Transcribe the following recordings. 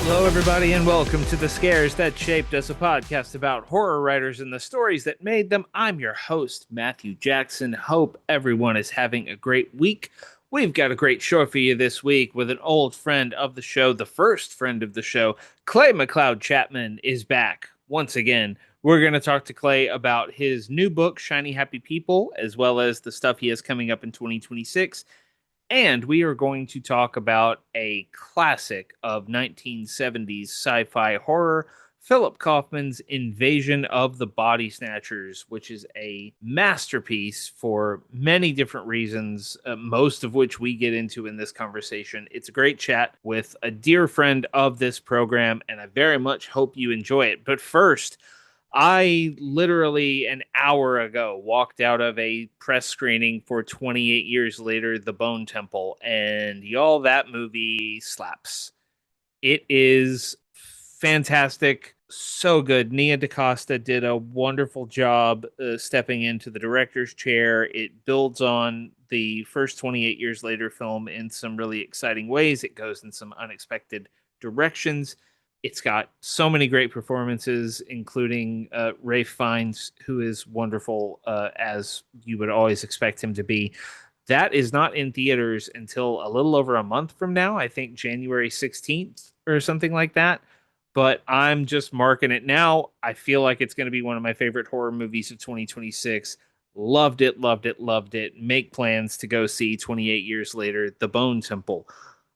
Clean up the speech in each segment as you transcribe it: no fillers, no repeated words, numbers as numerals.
Hello, everybody, and welcome to The Scares That Shaped Us, a podcast about horror writers and the stories that made them. I'm your host, Matthew Jackson. Hope everyone is having a great week. We've got a great show for you this week with an old friend of the show, the first friend of the show. Clay McLeod Chapman is back once again. We're going to talk to Clay about his new book, Shiny Happy People, as well as the stuff he has coming up in 2026. And we are going to talk about a classic of 1970s sci-fi horror, Philip Kaufman's Invasion of the Body Snatchers, which is a masterpiece for many different reasons, most of which we get into in this conversation. It's a great chat with a dear friend of this program, and I very much hope you enjoy it. But first, I literally an hour ago walked out of a press screening for 28 Years Later, The Bone Temple, and y'all, that movie slaps. It is fantastic, so good. Nia DaCosta did a wonderful job stepping into the director's chair. It builds on the first 28 Years Later film in some really exciting ways. It goes in some unexpected directions. It's got so many great performances, including Ralph Fiennes, who is wonderful, as you would always expect him to be. That is not in theaters until a little over a month from now. I think January 16th or something like that. But I'm just marking it now. I feel like it's going to be one of my favorite horror movies of 2026. Loved it, loved it, loved it. Make plans to go see 28 Years Later, The Bone Temple.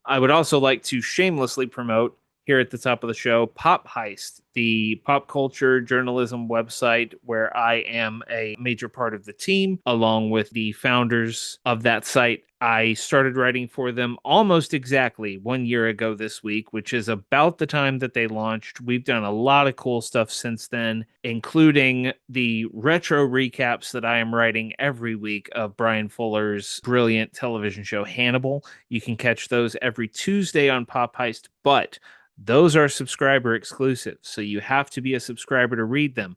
I would also like to shamelessly promote here at the top of the show, Pop Heist, the pop culture journalism website where I am a major part of the team, along with the founders of that site. I started writing for them almost exactly 1 year ago this week, which is about the time that they launched. We've done a lot of cool stuff since then, including the retro recaps that I am writing every week of Brian Fuller's brilliant television show Hannibal. You can catch those every Tuesday on Pop Heist, but those are subscriber exclusive, so you have to be a subscriber to read them.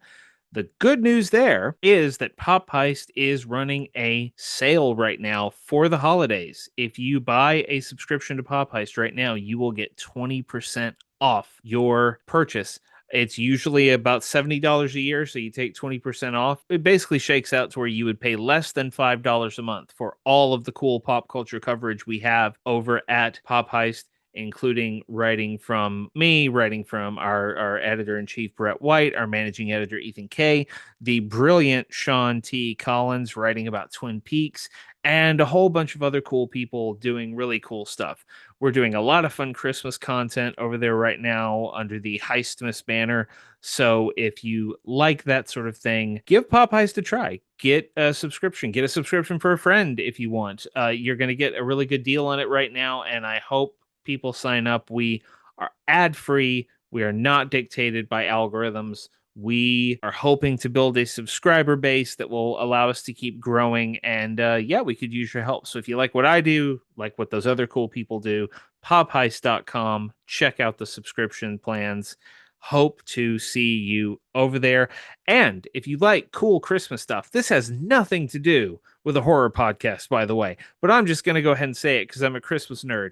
The good news there is that Pop Heist is running a sale right now for the holidays. If you buy a subscription to Pop Heist right now, you will get 20% off your purchase. It's usually about $70 a year, so you take 20% off. It basically shakes out to where you would pay less than $5 a month for all of the cool pop culture coverage we have over at Pop Heist, including writing from me, writing from our editor-in-chief, Brett White, our managing editor, Ethan Kay, the brilliant Sean T. Collins writing about Twin Peaks, and a whole bunch of other cool people doing really cool stuff. We're doing a lot of fun Christmas content over there right now under the Heistmas banner. So if you like that sort of thing, give Pop Heist a try. Get a subscription. Get a subscription for a friend if you want. You're going to get a really good deal on it right now, and I hope people sign up. We are ad free. We are not dictated by algorithms. We are hoping to build a subscriber base that will allow us to keep growing. And yeah, we could use your help. So if you like what I do, like what those other cool people do, popheist.com, check out the subscription plans. Hope to see you over there. And if you like cool Christmas stuff, this has nothing to do with a horror podcast, by the way, but I'm just going to go ahead and say it because I'm a Christmas nerd.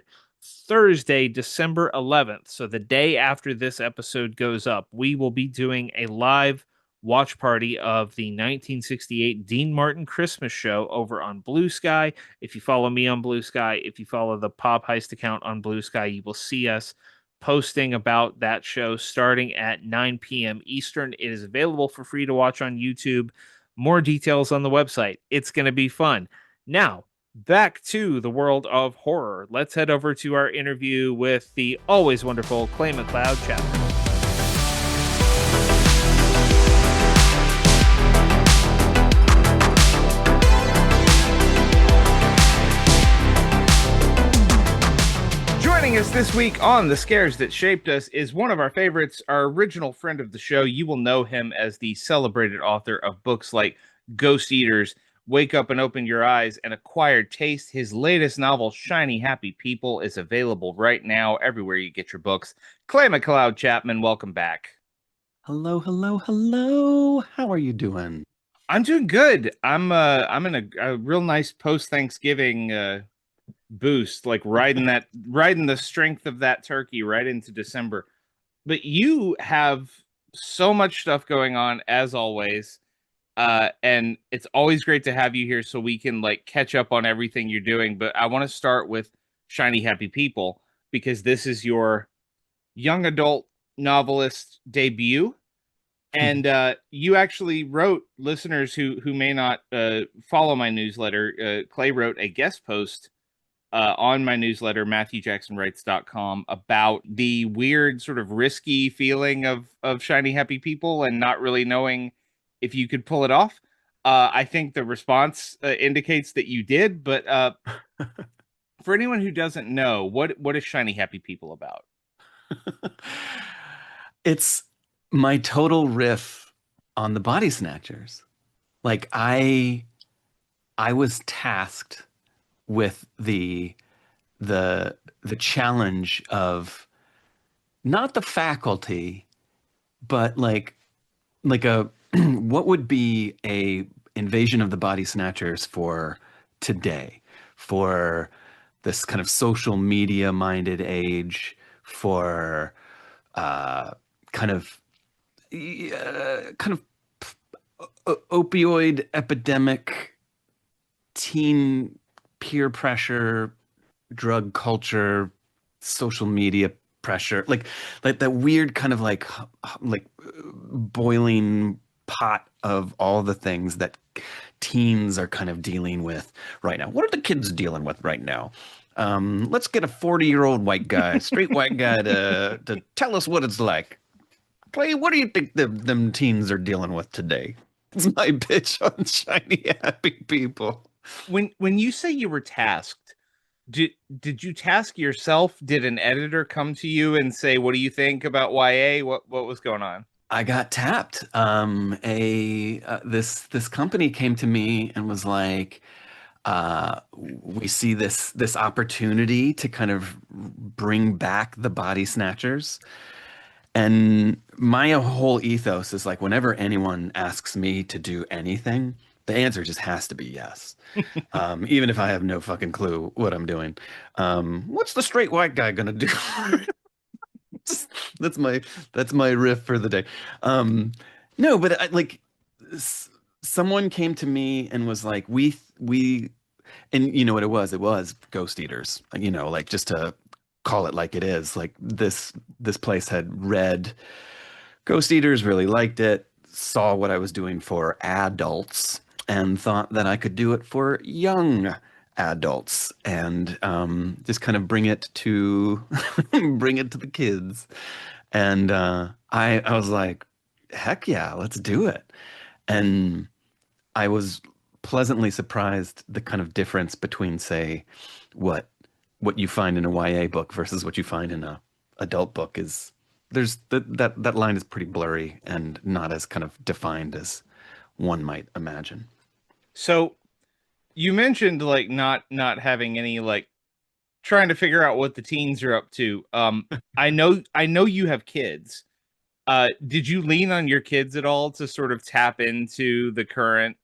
Thursday, December 11th, so the day after this episode goes up, we will be doing a live watch party of the 1968 Dean Martin Christmas show over on Blue Sky. If you follow me on Blue Sky, if you follow the Pop Heist account on Blue Sky, you will see us posting about that show starting at 9 p.m. Eastern. It is available for free to watch on YouTube. More details on the website. It's going to be fun. Now, back to the world of horror. Let's head over to our interview with the always wonderful Clay McLeod Chapman. Joining us this week on The Scares That Shaped Us is one of our favorites, our original friend of the show. You will know him as the celebrated author of books like Ghost Eaters, Wake Up and Open Your Eyes, and Acquired Taste. His latest novel, Shiny Happy People, is available right now everywhere you get your books. Clay McLeod Chapman, welcome back. Hello, hello, hello. How are you doing? I'm doing good. I'm in a real nice post-Thanksgiving boost, like riding the strength of that turkey right into December. But you have so much stuff going on as always. And it's always great to have you here so we can like catch up on everything you're doing. But I want to start with Shiny Happy People because this is your young adult novelist debut. And you actually wrote, listeners who may not follow my newsletter, Clay wrote a guest post on my newsletter, MatthewJacksonWrites.com, about the weird sort of risky feeling of Shiny Happy People and not really knowing if you could pull it off. I think the response indicates that you did, but for anyone who doesn't know, what is Shiny Happy People about? It's my total riff on the Body Snatchers. Like I was tasked with the challenge of not the faculty, but like a what would be a invasion of the Body Snatchers for today, for this kind of social media minded age, for uh, kind of kind of opioid epidemic, teen peer pressure, drug culture, social media pressure, like that weird kind of like boiling pot of all the things that teens are kind of dealing with right now. What are the kids dealing with right now? Let's get a 40-year-old white guy, straight white guy to tell us what it's like. Clay, what do you think them teens are dealing with today? It's my pitch on Shiny Happy People. When you say you were tasked, did you task yourself? Did an editor come to you and say, "What do you think about YA?" What was going on? I got tapped. A This company came to me and was like, "We see this opportunity to kind of bring back the Body Snatchers." And my whole ethos is like, whenever anyone asks me to do anything, the answer just has to be yes. Even if I have no fucking clue what I'm doing. What's the straight white guy gonna do? that's my that's my riff for the day. Um, no, but s- someone came to me and was like, we, and you know what it was? It was Ghost Eaters. You know, like just to call it like it is. Like this place had read Ghost Eaters, really liked it, saw what I was doing for adults, and thought that I could do it for young adults and just kind of bring it to bring it to the kids. And I was like, heck yeah, let's do it. And I was pleasantly surprised the kind of difference between, say, what what you find in a YA book versus what you find in a adult book is there's that line is pretty blurry and not as kind of defined as one might imagine. So you mentioned like not having any like trying to figure out what the teens are up to. I know you have kids. Did you lean on your kids at all to sort of tap into the current,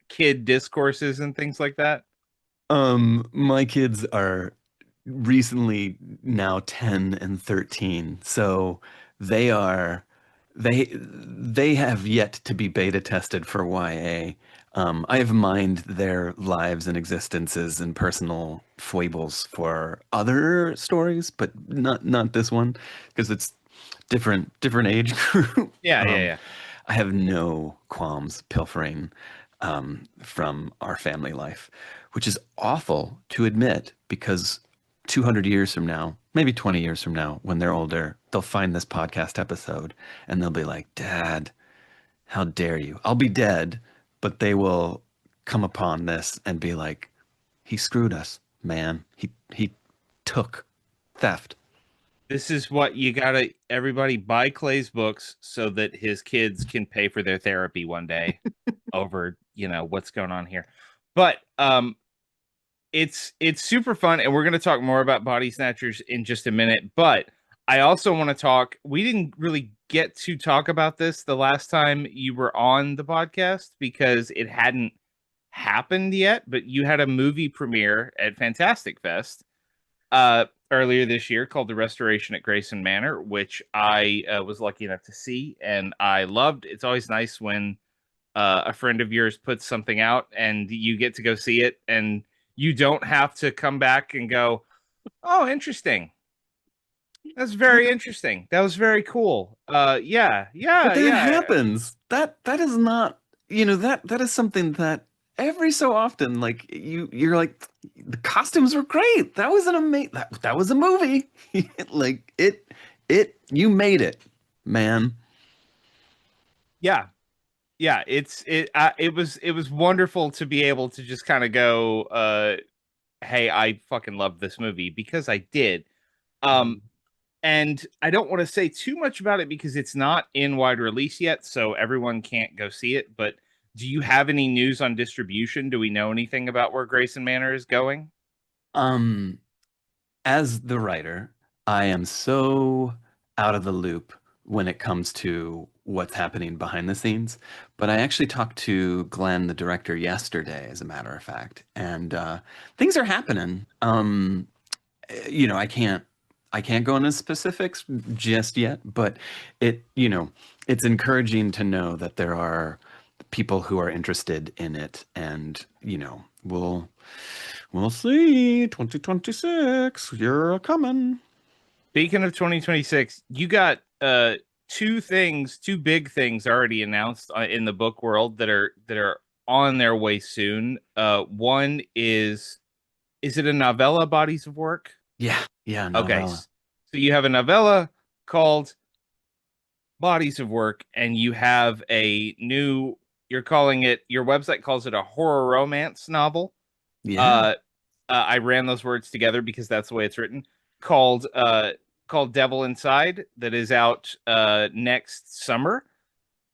kid discourses and things like that? My kids are recently now 10 and 13, so they are they have yet to be beta tested for YA. I have mined their lives and existences and personal foibles for other stories, but not this one because it's different age group. Yeah, yeah, yeah. I have no qualms pilfering from our family life, which is awful to admit because 200 years from now, maybe 20 years from now, when they're older, they'll find this podcast episode and they'll be like, Dad, how dare you? I'll be dead, but they will come upon this and be like, he screwed us, man. He took theft. This is what you gotta everybody buy Clay's books so that his kids can pay for their therapy one day over, what's going on here. But it's super fun, and we're gonna talk more about Body Snatchers in just a minute. But I also want to talk. We didn't really get to talk about this the last time you were on the podcast because it hadn't happened yet, but you had a movie premiere at Fantastic Fest earlier this year called The Restoration at Grayson Manor, which I was lucky enough to see and I loved. It's always nice when a friend of yours puts something out and you get to go see it and you don't have to come back and go, oh, interesting. That's very interesting. That was very cool. Yeah, But yeah, that yeah. happens. That is not, that is something that every so often, like you're like, the costumes were great. That was an amazing, that was a movie. Like you made it, man. Yeah. Yeah, it was wonderful to be able to just kind of go hey, I fucking love this movie because I did. Um and I don't want to say too much about it because it's not in wide release yet, so everyone can't go see it, but do you have any news on distribution? Do we know anything about where Grayson Manor is going? Um, as the writer, I am so out of the loop when it comes to what's happening behind the scenes. But I actually talked to Glenn, the director, yesterday, as a matter of fact, and things are happening. I can't go into specifics just yet, but it's encouraging to know that there are people who are interested in it, and we'll see. 2026, you're coming. Speaking of 2026, you got two big things already announced in the book world that are on their way soon. One is it a novella, Bodies of Work? Yeah, yeah, Okay. novella. So you have a novella called Bodies of Work, and you have you're calling it, your website calls it a horror romance novel. Yeah, Uh, I ran those words together because that's the way it's written. Called called Devil Inside, that is out next summer.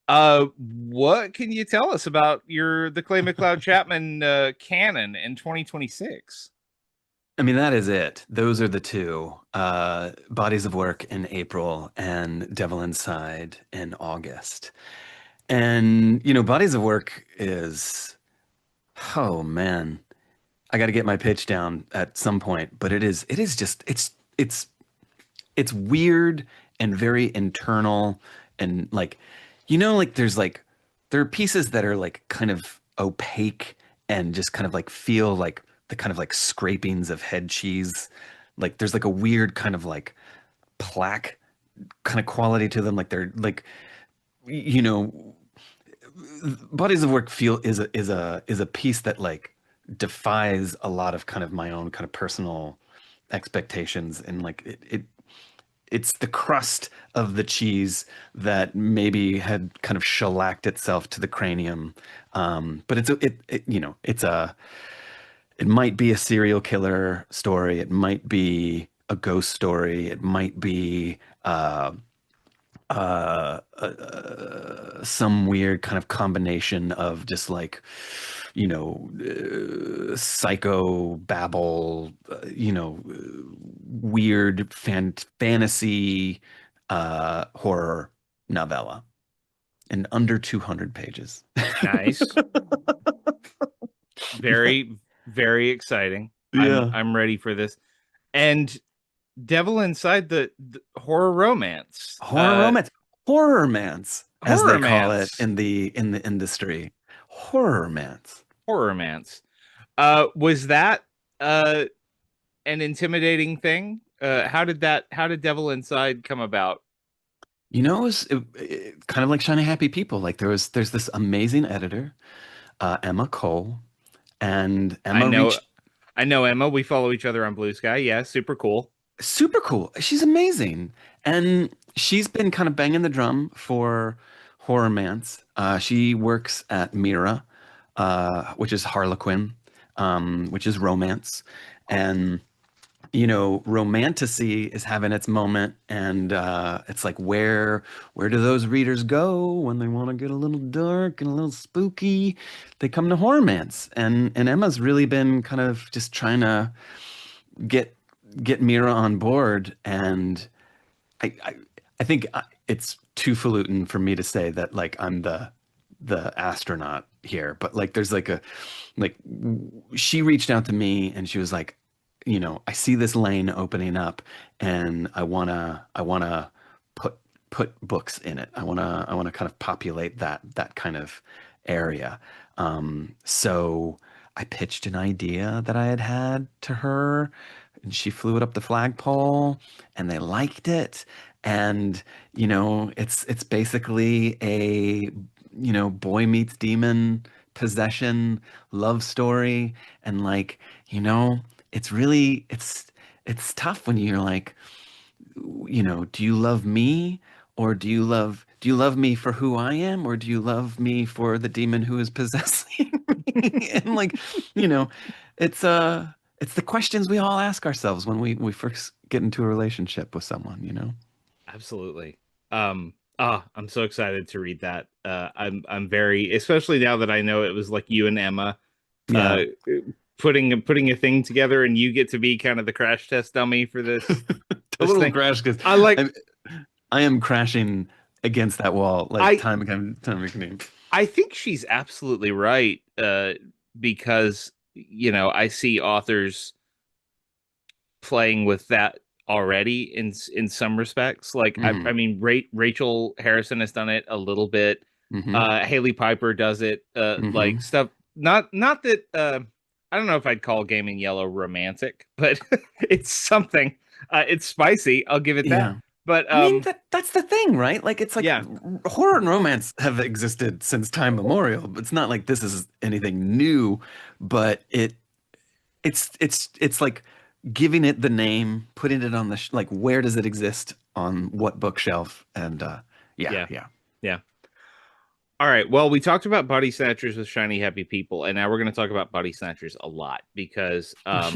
What can you tell us about the Clay McLeod Chapman canon in 2026? I mean, that is it. Those are the two. Bodies of Work in April and Devil Inside in August. And, Bodies of Work is, oh man, I got to get my pitch down at some point, but it is just, it's weird and very internal, and like, there are pieces that are like kind of opaque and just kind of like feel like the kind of like scrapings of head cheese. Like there's like a weird kind of like plaque kind of quality to them. Like they're like, you know, Bodies of Work feel is a piece that like defies a lot of kind of my own kind of personal expectations, and like it's the crust of the cheese that maybe had kind of shellacked itself to the cranium. But it might be a serial killer story. It might be a ghost story. It might be some weird kind of combination of just like, psycho babble, weird fantasy horror novella in under 200 pages. Nice, very very exciting. I'm Yeah. I'm ready for this. And Devil Inside, the horror romance, Horror romance. Horror mance, as horror they call it romance, in the industry. Horror mance. horror romance. Was that uh an intimidating thing? How did Devil Inside come about? Kind of like Shiny Happy People. Like there's this amazing editor, Emma Cole, and I Emma know reached I know Emma. We follow each other on Blue Sky. Yeah, super cool. super cool. She's amazing, and she's been kind of banging the drum for Horror Mance. She works at Mira, which is Harlequin, which is romance, and romantasy is having its moment, and it's like where do those readers go when they want to get a little dark and a little spooky? They come to Horrormance, and Emma's really been kind of just trying to get get Mira on board, and I I think it's too falutin for me to say that like I'm the astronaut here, but like there's like a like she reached out to me and she was like, I see this lane opening up and I wanna put put books in it. I wanna kind of populate that kind of area. So I pitched an idea that I had had to her, and she flew it up the flagpole, and they liked it. And it's basically a boy meets demon possession love story, and like it's really it's tough when you're like, do you love me, or do you love me for who I am, or do you love me for the demon who is possessing me? And like, you know, it's the questions we all ask ourselves when we first get into a relationship with someone. Absolutely. I'm so excited to read that. I'm very, especially now that I know it was like you and Emma, Yeah. uh, putting a thing together, and you get to be kind of the crash test dummy for this Total thing. crash because I like. I am crashing against that wall like I time and again. I think she's absolutely right. Because I see authors playing with that already in some respects. Like I Hmm. mean, Rachel Harrison has done it a little bit. Hmm. Haley Piper does it. Like Hmm. stuff. Not that. I don't know if I'd call Gaming Yellow romantic, but it's something. It's spicy. I'll give it that. Yeah. But I mean that's the thing, right? Like it's like yeah, horror and romance have existed since time memorial. But it's not like this is anything new, but it's like giving it the name, putting it on the like where does it exist on what bookshelf? And yeah, yeah, yeah. yeah. All right. Well, we talked about Body Snatchers with Shiny Happy People, and now we're going to talk about Body Snatchers a lot because I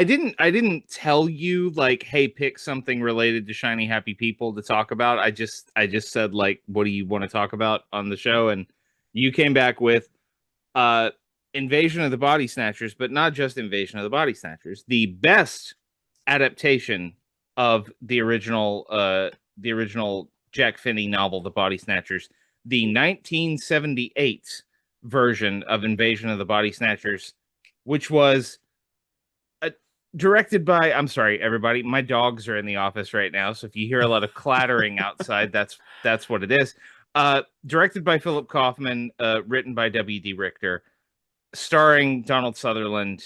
didn't tell you like, hey, pick something related to Shiny Happy People to talk about. I just said like, what do you want to talk about on the show? And you came back with uh Invasion of the Body Snatchers, but not just Invasion of the Body Snatchers, the best adaptation of the original Jack Finney novel, The Body Snatchers, the 1978 version of Invasion of the Body Snatchers, which was uh, directed by, I'm sorry everybody, my dogs are in the office right now, so if you hear a lot of clattering outside, that's what it is. Directed by Philip Kaufman, written by W.D. Richter, starring Donald Sutherland.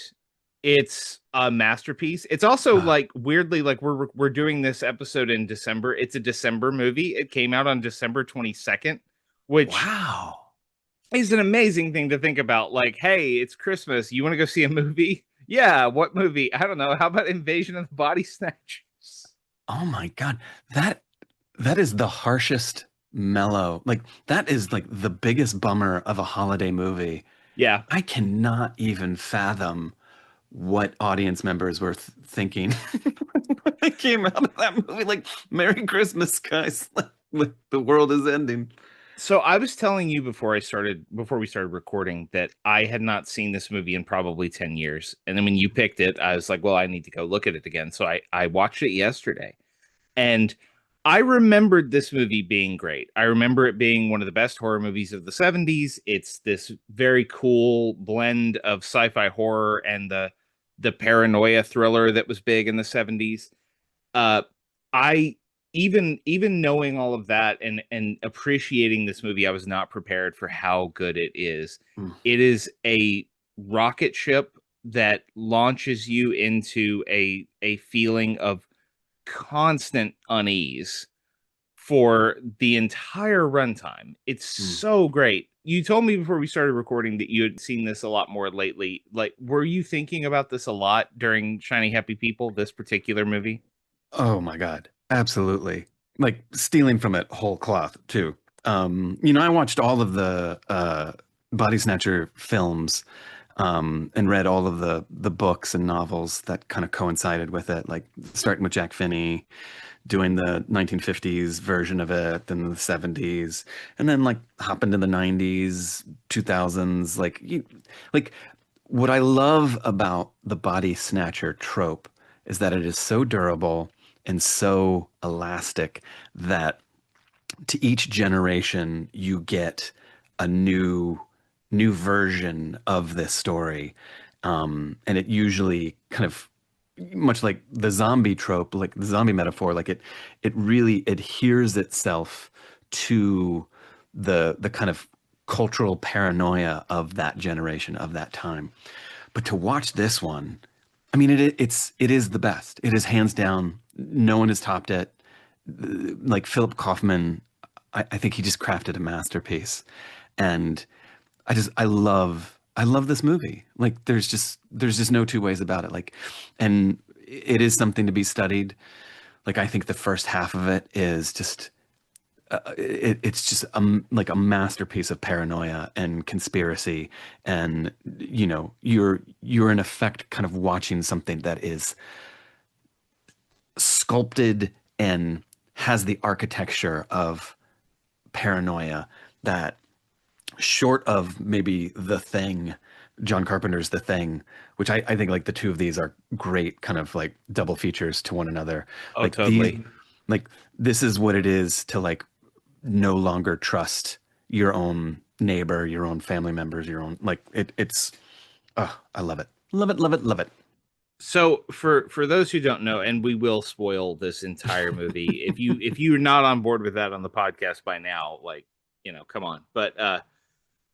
It's a masterpiece. It's also Ah, like weirdly, like we're doing this episode in December. It's a December movie. It came out on December 22nd, which wow. is an amazing thing to think about. Like, hey, it's Christmas. You want to go see a movie? Yeah, what movie? I don't know. How about Invasion of the Body Snatchers? Oh my God. That that is the harshest mellow. Like that is like the biggest bummer of a holiday movie. Yeah. I cannot even fathom what audience members were thinking when they came out of that movie. Like, Merry Christmas, guys. Like, the world is ending. So I was telling you before we started recording that I had not seen this movie in probably 10 years. And then when you picked it, I was like, well, I need to go look at it again. So I watched it yesterday. And I remembered this movie being great. I remember it being one of the best horror movies of the 70s. It's this very cool blend of sci-fi horror and the paranoia thriller that was big in the 70s. uh I even knowing all of that and appreciating this movie, I was not prepared for how good it is. Mm, It is a rocket ship that launches you into a feeling of constant unease for the entire runtime. It's mm. so great. You told me before we started recording that you had seen this a lot more lately. Like, were you thinking about this a lot during Shiny Happy People, this particular movie? Oh my God. Absolutely. Like stealing from it whole cloth too. I watched all of the Body Snatcher films, and read all of the books and novels that kind of coincided with it, like starting with Jack Finney, doing the 1950s version of it, and the 70s, and then like hop into the 90s, 2000s. Like what I love about the body snatcher trope is that it is so durable and so elastic that to each generation you get a new version of this story. And it usually kind of much like the zombie trope, like the zombie metaphor, like it really adheres itself to the kind of cultural paranoia of that generation, of that time. But to watch this one, I mean, it is the best. It is hands down. No one has topped it. Like Philip Kaufman, I think he just crafted a masterpiece. And I love this movie. Like there's just no two ways about it. Like, and it is something to be studied. Like I think the first half of it is just it's just like a masterpiece of paranoia and conspiracy, and you're in effect kind of watching something that is sculpted and has the architecture of paranoia that, short of maybe The Thing, John Carpenter's The Thing, which I think like the two of these are great kind of like double features to one another. Oh, Like these, totally. like this is what it is to like no longer trust your own neighbor, your own family members, your own like it's oh, I love it. Love it, love it, love it. So for those who don't know, and we will spoil this entire movie if you're not on board with that on the podcast by now, like come on. But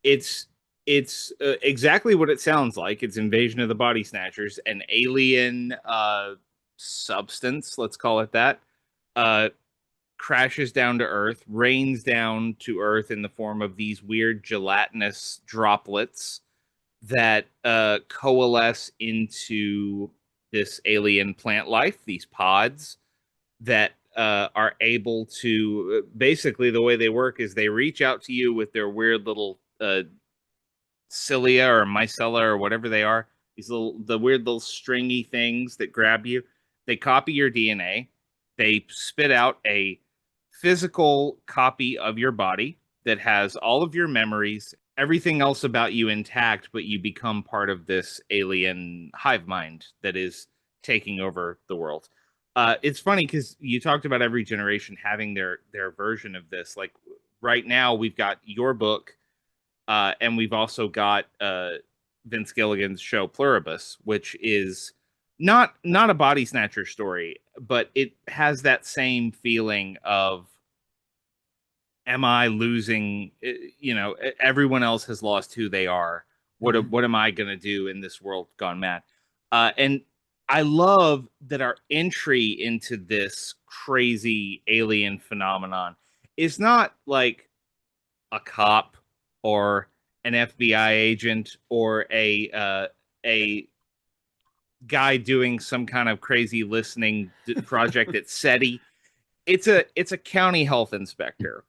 it's exactly what it sounds like. It's Invasion of the Body Snatchers, an alien substance, let's call it that, uh, crashes down to Earth, rains down to Earth in the form of these weird gelatinous droplets that coalesce into this alien plant life, these pods that are able to basically, the way they work is they reach out to you with their weird little cilia or micella or whatever they are, these the weird little stringy things that grab you. They copy your DNA. They spit out a physical copy of your body that has all of your memories, everything else about you intact, but you become part of this alien hive mind that is taking over the world. It's funny because you talked about every generation having their version of this. Like right now, we've got your book, and we've also got Vince Gilligan's show Pluribus, which is not a body snatcher story, but it has that same feeling of, am I losing? Everyone else has lost who they are. Mhm. What am I going to do in this world gone mad? And I love that our entry into this crazy alien phenomenon is not like a cop or an FBI agent or a guy doing some kind of crazy listening project at SETI. It's a county health inspector.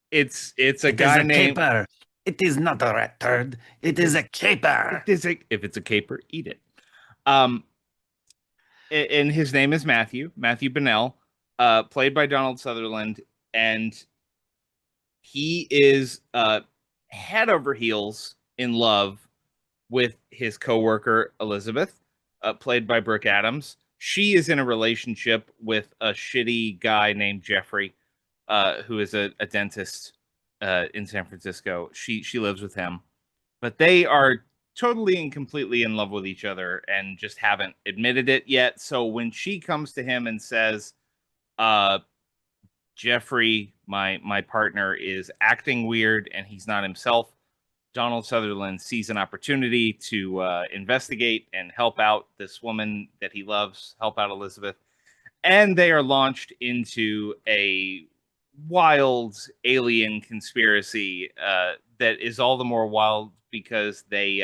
It's a It is guy a named caper. It is not a rat turd. It is a it caper. is a if it's a caper, eat it. Um, and his name is Matthew Bennell, played by Donald Sutherland, and he is head over heels in love with his coworker Elizabeth, played by Brooke Adams. She is in a relationship with a shitty guy named Jeffrey, who is a dentist in San Francisco. She lives with him, but they are totally and completely in love with each other and just haven't admitted it yet. So when she comes to him and says, uh, "Jeffrey, my partner, is acting weird and he's not himself," Donald Sutherland sees an opportunity to investigate and help out this woman that he loves, help out Elizabeth, and they are launched into a wild alien conspiracy that is all the more wild because they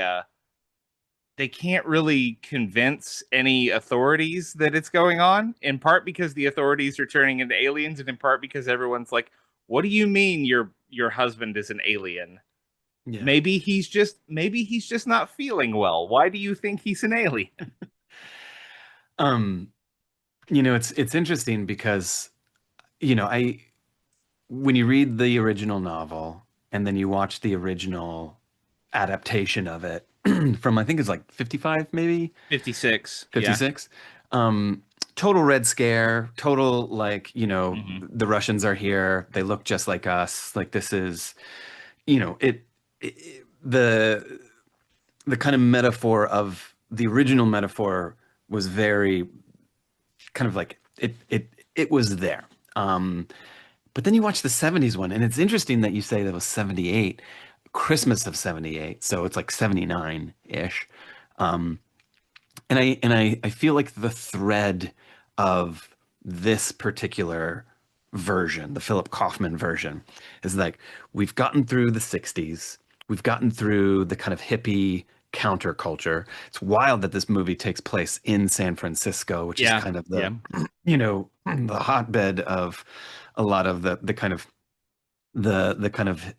can't really convince any authorities that it's going on, in part because the authorities are turning into aliens, and in part because everyone's like, what do you mean your husband is an alien? Yeah. Maybe he's just not feeling well. Why do you think he's an alien? Um, it's interesting because, I when you read the original novel and then you watch the original adaptation of it from I think it's like 55 maybe 56. Yeah. 56. Um, total Red Scare, total like, Hmm. the Russians are here. They look just like us. Like this is the kind of metaphor of the original metaphor was very kind of like it was there. Um, but then you watch the 70s one, and it's interesting that you say that was 78, Christmas of 78, so it's like 79-ish. Um, and I feel like the thread of this particular version, the Philip Kaufman version, is like we've gotten through the 60s, we've gotten through the kind of hippie counterculture. It's wild that this movie takes place in San Francisco, which is Yeah, kind of yeah, the hotbed of a lot of the kind of the kind of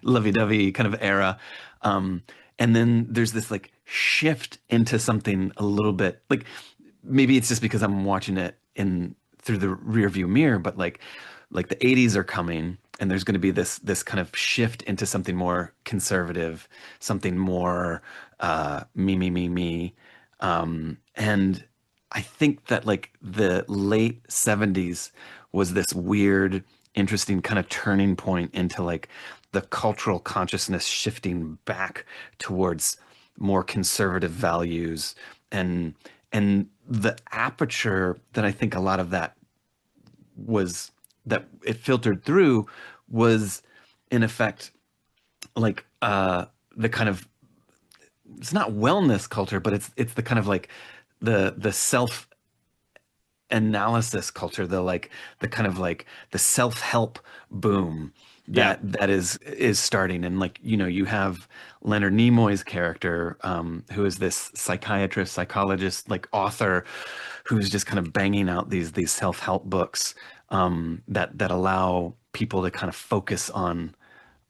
lovey-dovey kind of era. Um, and then there's this like shift into something a little bit like maybe it's just because I'm watching it in through the rear view mirror, but like the 80s are coming and there's going to be this kind of shift into something more conservative, something more me. And I think that like the late 70s was this weird, interesting kind of turning point into like the cultural consciousness shifting back towards more conservative values and the aperture that I think a lot of that was that it filtered through was in effect like the kind of it's not wellness culture, but it's the kind of like the self analysis culture, the like the kind of like the self-help boom yeah, that is starting. And like, you have Leonard Nimoy's character, who is this psychiatrist, psychologist, like author who's just kind of banging out these self-help books that allow people to kind of focus on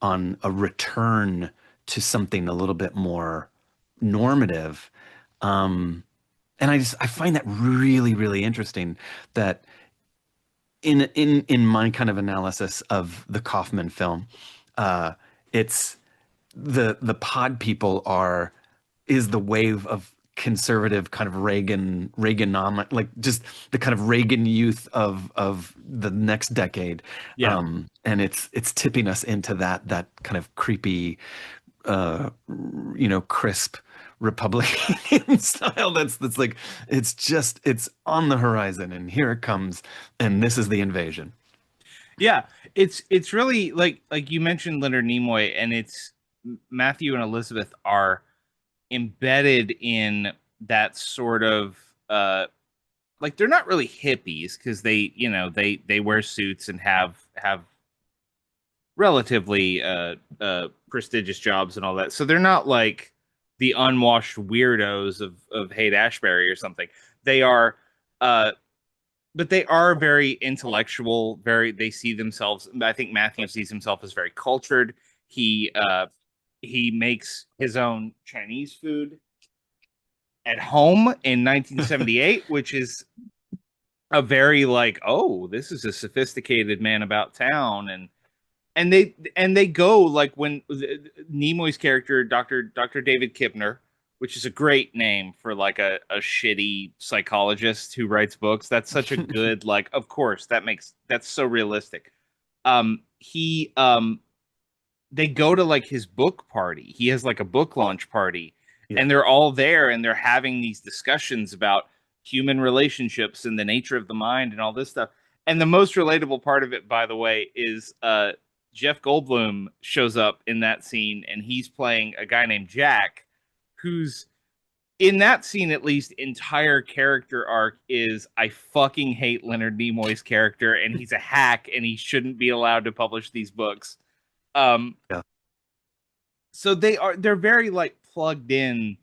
a return to something a little bit more normative. Um, and I find that really, really interesting that in my kind of analysis of the Kaufman film, uh, it's the pod people is the wave of conservative kind of Reaganomic, like just the kind of Reagan youth of the next decade. yeah. And it's tipping us into that kind of creepy crisp Republican style that's like it's on the horizon and here it comes and this is the invasion. Yeah, it's really like you mentioned Leonard Nimoy, and it's Matthew and Elizabeth are embedded in that sort of like they're not really hippies because they wear suits and have relatively prestigious jobs and all that. So they're not like the unwashed weirdos of Haight Ashbury or something. They are uh but they are very intellectual, very they see themselves. I think Matthew sees himself as very cultured. He makes his own Chinese food at home in 1978, which is a very like, oh, this is a sophisticated man about town. And they go like when Nimoy's character, Dr. David Kipner, which is a great name for like a shitty psychologist who writes books. That's such a good like. Of course, that's so realistic. He They go to like his book party. He has like a book launch party, Yeah. and they're all there and they're having these discussions about human relationships and the nature of the mind and all this stuff. And the most relatable part of it, by the way, is Jeff Goldblum shows up in that scene and he's playing a guy named Jack, who's in that scene at least entire character arc is I fucking hate Leonard Nimoy's character and he's a hack and he shouldn't be allowed to publish these books. Um, Yeah. so they're very like plugged in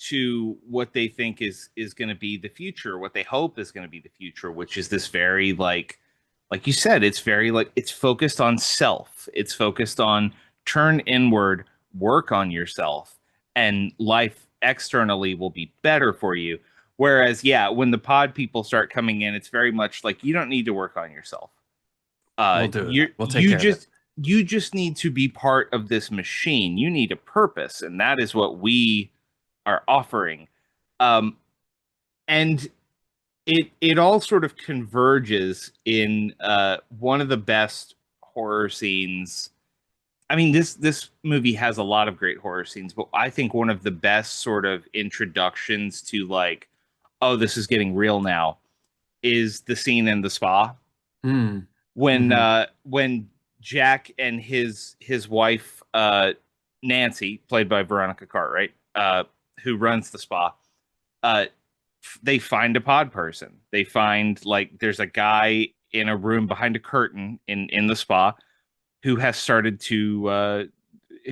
to what they think is going to be the future, what they hope is going to be the future, which is this very like you said, it's very like it's focused on self, it's focused on turn inward, work on yourself, and life externally will be better for you. Whereas yeah, when the pod people start coming in, it's very much like you don't need to work on yourself. We'll do it. you We'll take you care of it. just you just need to be part of this machine. You need a purpose, and that is what we are offering. Um, and it all sort of converges in one of the best horror scenes I mean, this movie has a lot of great horror scenes, but I think one of the best sort of introductions to like, oh, this is getting real now, is the scene in the spa Mm. Hmm. when Jack and his wife Nancy, played by Veronica Cartwright, who runs the spa, uh, they find a pod person. They find like there's a guy in a room behind a curtain in the spa who has started to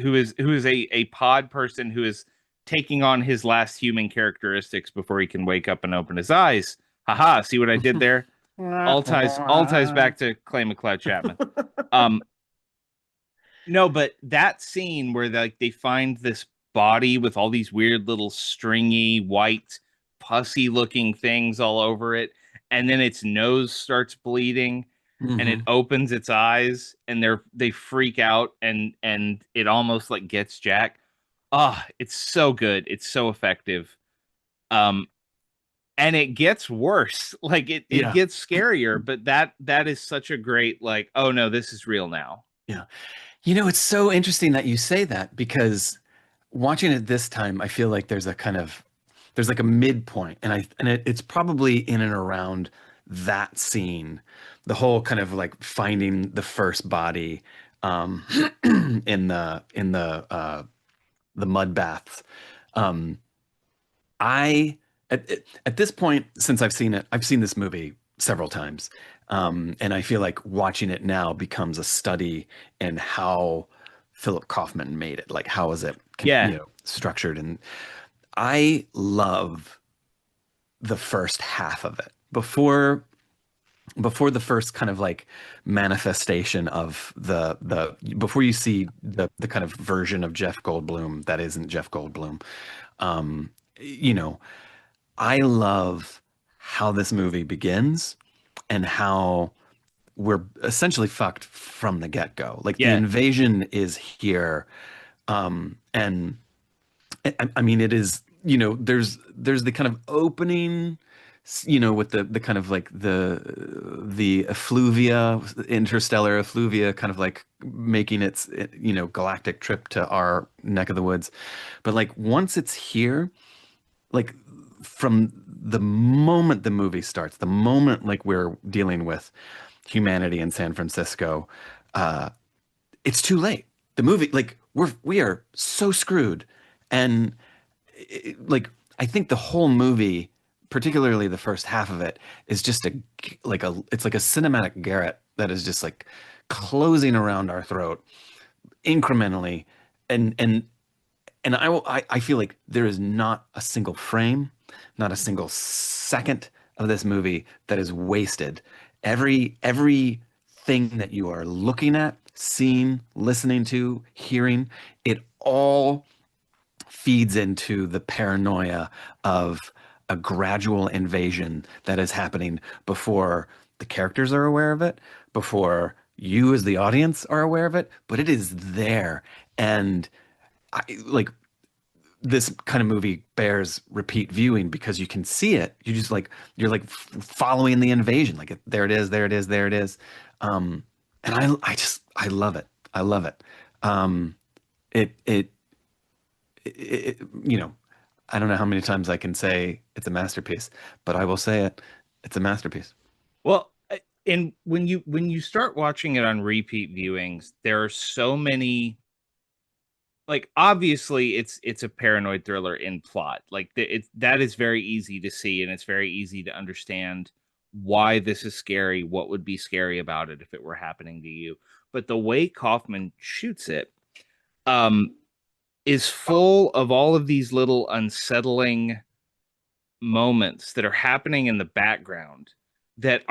who is a pod person who is taking on his last human characteristics before he can wake up and open his eyes. Haha, see what I did there? All ties back to Clay McLeod Chapman. Um, no, but that scene where like they find this body with all these weird little stringy white pussy looking things all over it, and then its nose starts bleeding and it Hmm. opens its eyes and they freak out and it almost like gets Jack. Ah, oh, it's so good. It's so effective. Um and it gets worse. Like it Yeah. gets scarier, but that is such a great like, oh no, this is real now. Yeah. It's so interesting that you say that because watching it this time, I feel like there's like a midpoint, it's probably in and around that scene, the whole kind of like finding the first body, um, in the mud baths. Um, I at this point, since I've seen this movie several times, and I feel like watching it now becomes a study in how Philip Kaufman made it. Like, how is it, Yeah. structured? And I love the first half of it before the first kind of like manifestation of the before you see the kind of version of Jeff Goldblum that isn't Jeff Goldblum. Um, you know, I love how this movie begins and how we're essentially fucked from the get-go. Like the Yeah. invasion is here. And I mean, it is, there's the kind of opening, with the kind of like the effluvia, interstellar effluvia, kind of like making its, galactic trip to our neck of the woods. But like once it's here, like from the moment the movie starts, the moment like we're dealing with humanity in San Francisco, uh, it's too late. The movie, like we are so screwed, and like I think the whole movie, particularly the first half of it, is just it's like a cinematic garret that is just like closing around our throat incrementally, and and and I feel like there is not a single frame, not a single second of this movie that is wasted. Every thing that you are looking at, seeing, listening to, hearing, it all feeds into the paranoia of a gradual invasion that is happening before the characters are aware of it, before you as the audience are aware of it, but it is there. And I like this kind of movie bears repeat viewing because you can see it. You just like you're like following the invasion. Like there it is, there it is, there it is. And I love it. I love it. Um, it, it I don't know how many times I can say it's a masterpiece, but I will say it. It's a masterpiece. Well, and when you start watching it on repeat viewings, there are so many like obviously it's a paranoid thriller in plot. Like that is very easy to see and it's very easy to understand why this is scary, what would be scary about it if it were happening to you. But the way Kaufman shoots it um is full of all of these little unsettling moments that are happening in the background that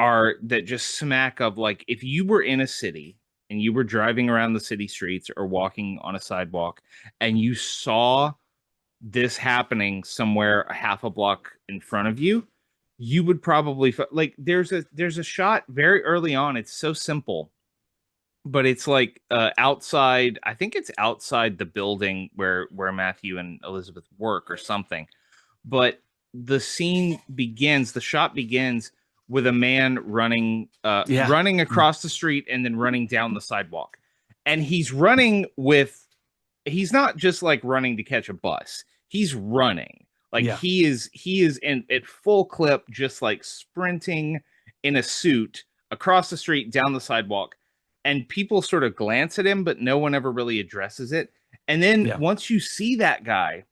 just smack of like if you were in a city and you were driving around the city streets or walking on a sidewalk and you saw this happening somewhere a half a block in front of you, you would probably like there's a shot very early on. It's so simple, but it's like outside. I think it's outside the building where Matthew and Elizabeth work or something, but the shot begins with a man running Yeah. running across the street and then running down the sidewalk, and he's not just like running to catch a bus. He's running. Like Yeah. he is in at full clip, just like sprinting in a suit across the street down the sidewalk. And people sort of glance at him, but no one ever really addresses it. And then Yeah. once you see that guy,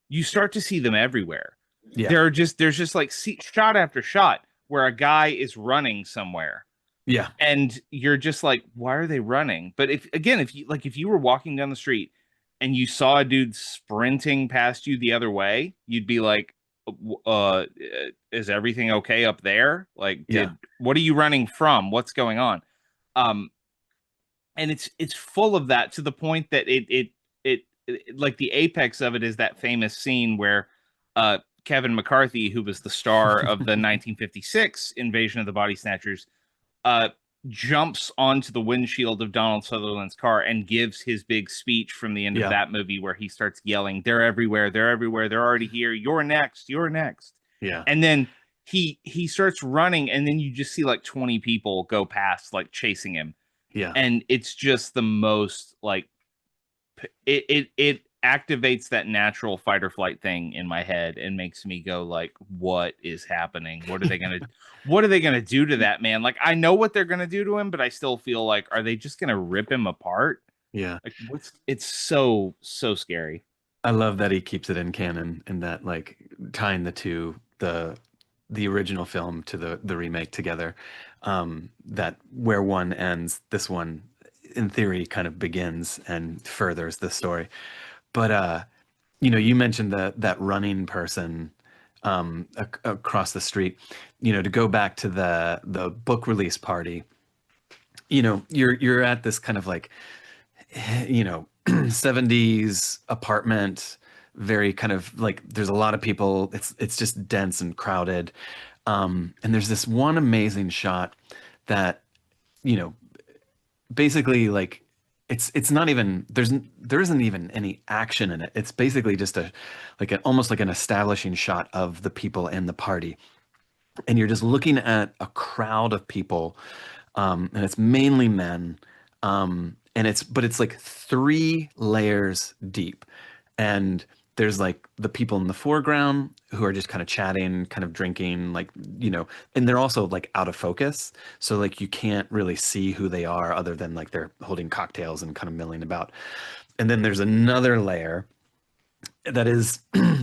you start to see them everywhere. Yeah. There's just like shot after shot where a guy is running somewhere, Yeah. and you're just like, why are they running? But if you were walking down the street and you saw a dude sprinting past you the other way, you'd be like, is everything okay up there? Like, Yeah. what are you running from? What's going on? Um, and it's full of that, to the point that it like the apex of it is that famous scene where Kevin McCarthy, who was the star of the 1956 invasion of the Body Snatchers, uh, jumps onto the windshield of Donald Sutherland's car and gives his big speech from the end of Yeah. that movie, where he starts yelling, "They're everywhere! They're everywhere! They're already here! You're next! You're next!" Yeah. And then he starts running, and then you just see like 20 people go past, like chasing him, Yeah. and it's just the most like it activates that natural fight or flight thing in my head and makes me go like, what is happening? What are they gonna do to that man? Like, I know what they're gonna do to him, but I still feel like, are they just gonna rip him apart? Yeah. Like, it's so scary. I love that he keeps it in canon and that like tying the two, the original film to the remake together. That where one ends, this one in theory kind of begins and furthers the story. But you mentioned that running person across the street. To go back to the book release party, you're at this kind of like, 70s apartment, very kind of like there's a lot of people. It's just dense and crowded. And there's this one amazing shot that, you know, basically like it's not even there isn't even any action in it. It's basically just almost like an establishing shot of the people in the party. And you're just looking at a crowd of people, and it's mainly men, and it's like three layers deep, and there's like the people in the foreground who are just kind of chatting, kind of drinking, like, and they're also like out of focus, so like you can't really see who they are other than like they're holding cocktails and kind of milling about. And then there's another layer that is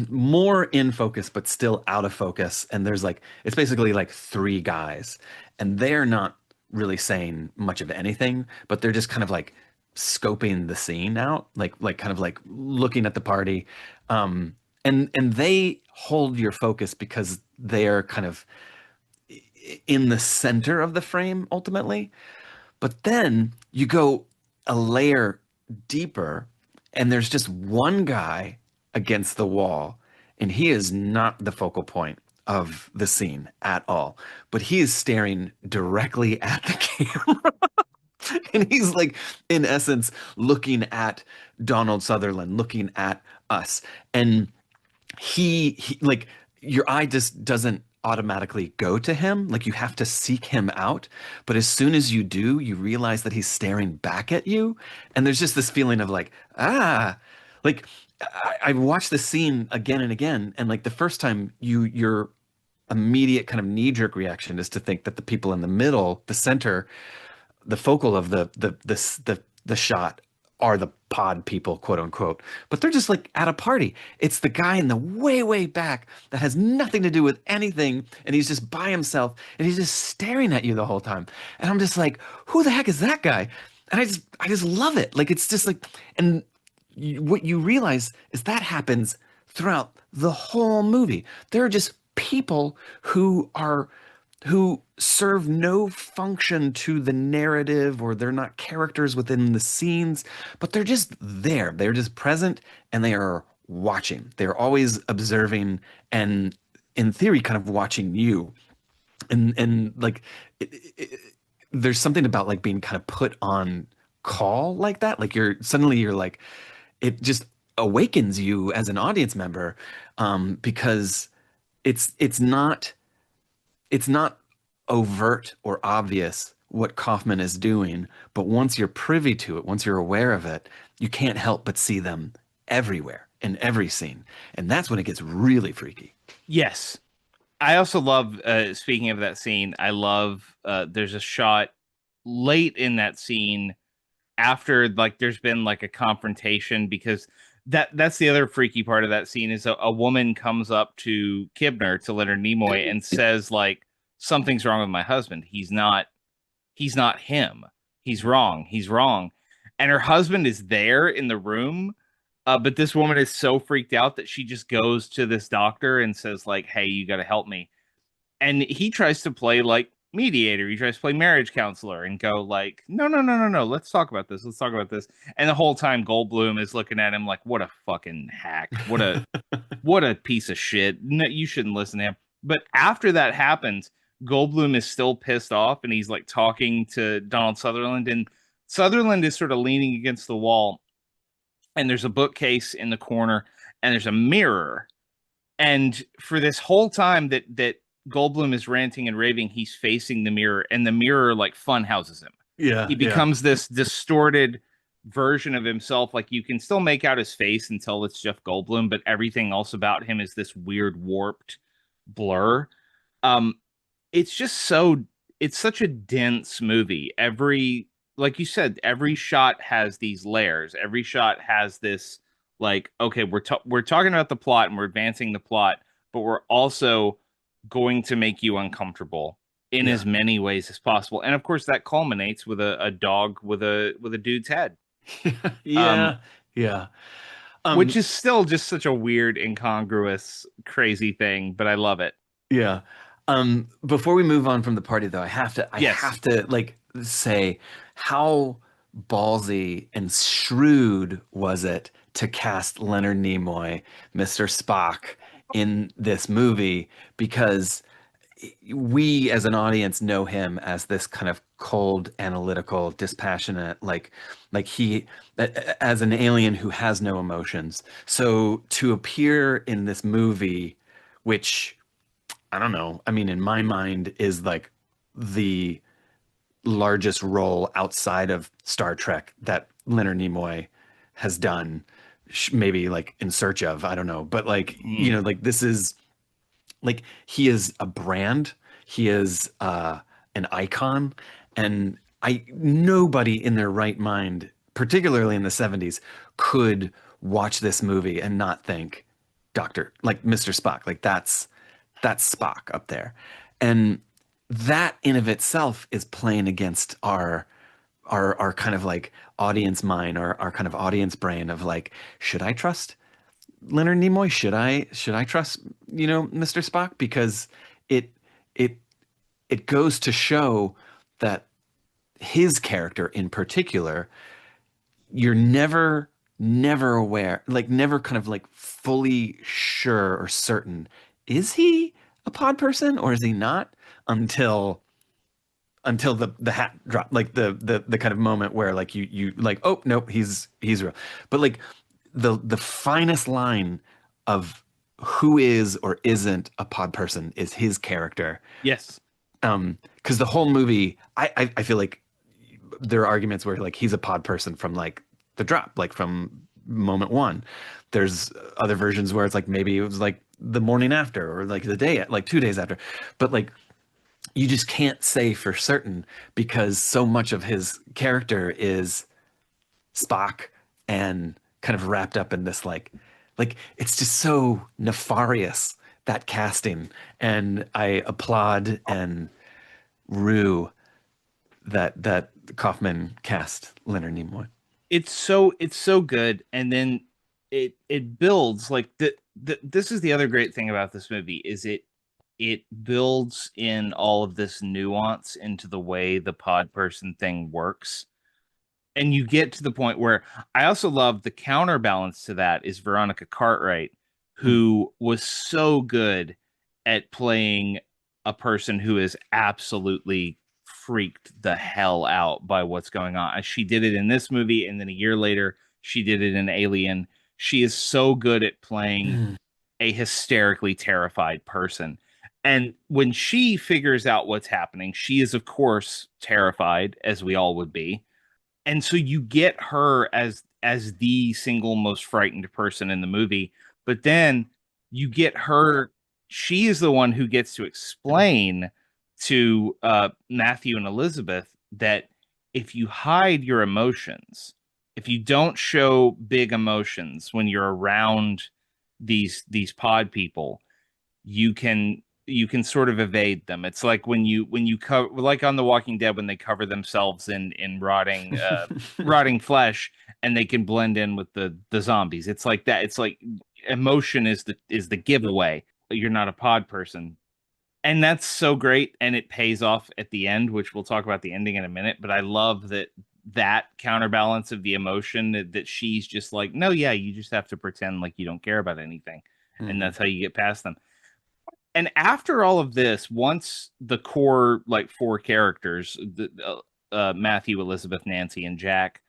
more in focus but still out of focus, and there's like it's basically like three guys, and they're not really saying much of anything, but they're just kind of like scoping the scene out, like kind of like looking at the party. And they hold your focus because they're kind of in the center of the frame ultimately. But then you go a layer deeper, and there's just one guy against the wall, and he is not the focal point of the scene at all. But he is staring directly at the camera. And he's like, in essence, looking at Donald Sutherland, looking at us. And he like your eye just doesn't automatically go to him. Like you have to seek him out. But as soon as you do, you realize that he's staring back at you. And there's just this feeling of like, like I watched the scene again and again. And like the first time your immediate kind of knee-jerk reaction is to think that the people in the middle, the center, the focal of the shot are the pod people, quote unquote, but they're just like at a party. It's the guy in the way back that has nothing to do with anything, and he's just by himself, and he's just staring at you the whole time. And I'm just like, who the heck is that guy? And I just love it. Like it's just like, and what you realize is that happens throughout the whole movie. There are just people who serve no function to the narrative, or they're not characters within the scenes, but they're just there. They're just present, and they are watching. They're always observing and in theory kind of watching you. And like there's something about like being kind of put on call like that. Like you're like it just awakens you as an audience member, because it's not overt or obvious what Kaufman is doing, but once you're privy to it, once you're aware of it, you can't help but see them everywhere in every scene. And that's when it gets really freaky. Yes. I also love, speaking of that scene, I love, there's a shot late in that scene after like there's been like a confrontation because that's the other freaky part of that scene is a woman comes up to Kibner, to Leonard Nimoy, and says like something's wrong with my husband. He's not him. He's wrong. And her husband is there in the room, but this woman is so freaked out that she just goes to this doctor and says like, "Hey, you got to help me." And he tries to play like mediator. He tries to play marriage counselor and go like, no, no, no, no, no. Let's talk about this. Let's talk about this. And the whole time Goldblum is looking at him like, what a fucking hack. What a piece of shit. No, you shouldn't listen to him. But after that happens, Goldblum is still pissed off and he's like talking to Donald Sutherland, and Sutherland is sort of leaning against the wall, and there's a bookcase in the corner and there's a mirror, and for this whole time that Goldblum is ranting and raving, he's facing the mirror, and the mirror like fun houses him. Yeah, He yeah. becomes this distorted version of himself. Like you can still make out his face and tell it's Jeff Goldblum, but everything else about him is this weird warped blur. Um, it's just so it's such a dense movie. Every like you said, every shot has these layers. Every shot has this like, okay, we're talking about the plot and we're advancing the plot, but we're also going to make you uncomfortable in Yeah. as many ways as possible. And of course, that culminates with a dog with a dude's head, um, Yeah. Yeah. which Um, is still just such a weird, incongruous, crazy thing. But I love it. yeah. Before we move on from the party though, I Yes. have to like say how ballsy and shrewd was it to cast Leonard Nimoy, Mr. Spock, in this movie because we as an audience know him as this kind of cold, analytical, dispassionate, like he as an alien who has no emotions. So to appear in this movie, which I don't know, I mean, in my mind is like the largest role outside of Star Trek that Leonard Nimoy has done, maybe like In Search of, I don't know, but like, you Mm. know, like this is like he is a brand, he is an icon, and I nobody in their right mind, particularly in the 70s, could watch this movie and not think Dr. like Mr. Spock, like that's Spock up there. And that in of itself is playing against our kind of like audience mind, our kind of audience brain of like, should I trust Leonard Nimoy? Should I trust, you know, Mr. Spock? Because it it it goes to show that his character in particular, you're never aware, like never kind of like fully sure or certain, is he a pod person or is he not until the hat drop, like the kind of moment where like you like, oh nope, he's real. But like the finest line of who is or isn't a pod person is his character. Yes. Because the whole movie, I feel like there are arguments where like he's a pod person from like the drop, like from moment one. There's other versions where it's like maybe it was like the morning after or like the day, like 2 days after. But like you just can't say for certain because so much of his character is Spock and kind of wrapped up in this like it's just so nefarious, that casting, and I applaud and rue that Kaufman cast Leonard Nimoy. It's so good, and then it builds like this is the other great thing about this movie is it builds in all of this nuance into the way the pod person thing works, and you get to the point where I also love the counterbalance to that is Veronica Cartwright, Hmm. who was so good at playing a person who is absolutely freaked the hell out by what's going on. She did it in this movie, and then a year later, she did it in Alien. She is so good at playing Mm. a hysterically terrified person. And when she figures out what's happening, she is, of course, terrified, as we all would be. And so you get her as the single most frightened person in the movie, but then you get her. She is the one who gets to explain to Matthew and Elizabeth that if you hide your emotions, if you don't show big emotions when you're around these pod people, you can sort of evade them. It's like when you cover, like on The Walking Dead, when they cover themselves in rotting flesh, and they can blend in with the zombies. It's like that. It's like emotion is the giveaway. You're not a pod person. And that's so great, and it pays off at the end, which we'll talk about the ending in a minute. But I love that counterbalance of the emotion that she's just like, no, yeah, you just have to pretend like you don't care about anything, and Mhm. that's how you get past them. And after all of this, once the core like four characters, Matthew, Elizabeth, Nancy, and Jack,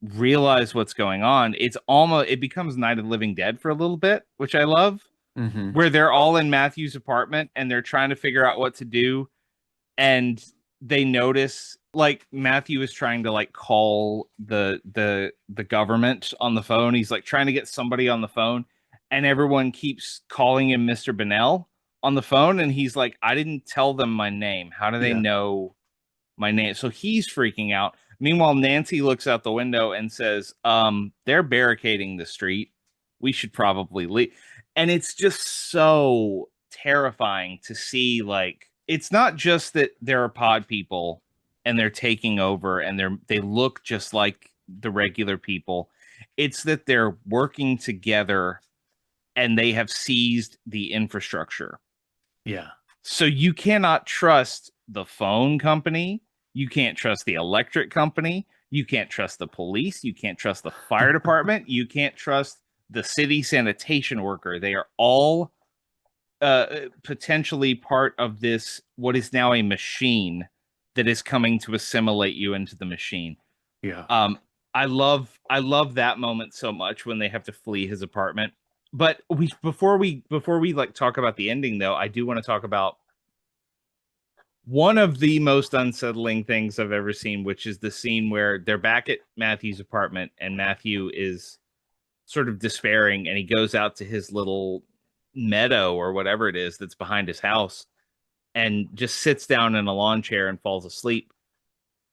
realize what's going on, it becomes Night of the Living Dead for a little bit, which I love, Mhm. where they're all in Matthew's apartment and they're trying to figure out what to do, and they notice like Matthew is trying to like call the government on the phone. He's like trying to get somebody on the phone, and everyone keeps calling him Mr. Bennell on the phone, and he's like, I didn't tell them my name. How do they Yeah. know my name? So he's freaking out. Meanwhile, Nancy looks out the window and says, they're barricading the street. We should probably leave. And it's just so terrifying to see, like, it's not just that there are pod people and they're taking over and they look just like the regular people. It's that they're working together and they have seized the infrastructure. Yeah. So you cannot trust the phone company. You can't trust the electric company. You can't trust the police. You can't trust the fire department. You can't trust the city sanitation worker. They are all potentially part of this, what is now a machine that is coming to assimilate you into the machine. Yeah. Um, I love that moment so much when they have to flee his apartment. But before we like talk about the ending though, I do want to talk about one of the most unsettling things I've ever seen, which is the scene where they're back at Matthew's apartment and Matthew is sort of despairing and he goes out to his little meadow or whatever it is that's behind his house and just sits down in a lawn chair and falls asleep.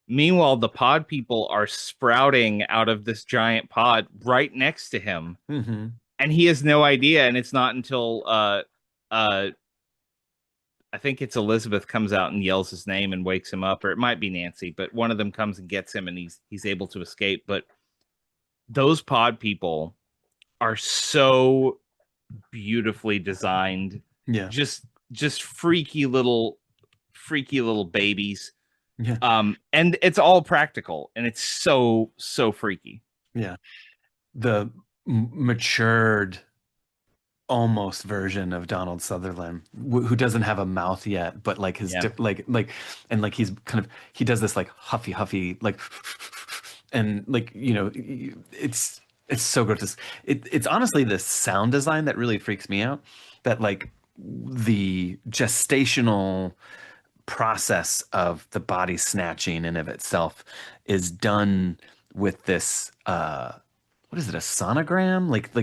Meanwhile, the pod people are sprouting out of this giant pod right next to him, Mhm. and he has no idea. And it's not until uh I think it's Elizabeth comes out and yells his name and wakes him up, or it might be Nancy, but one of them comes and gets him and he's able to escape. But those pod people are so beautifully designed, Yeah. just just freaky little babies. Yeah. And it's all practical and it's so freaky. Yeah. The matured almost version of Donald Sutherland who doesn't have a mouth yet, but like his Yeah. and like he's kind of he does this like huffy like and like it's so grotesque. It's honestly the sound design that really freaks me out. That like the gestational process of the body snatching in of itself is done with this what is it, a sonogram, like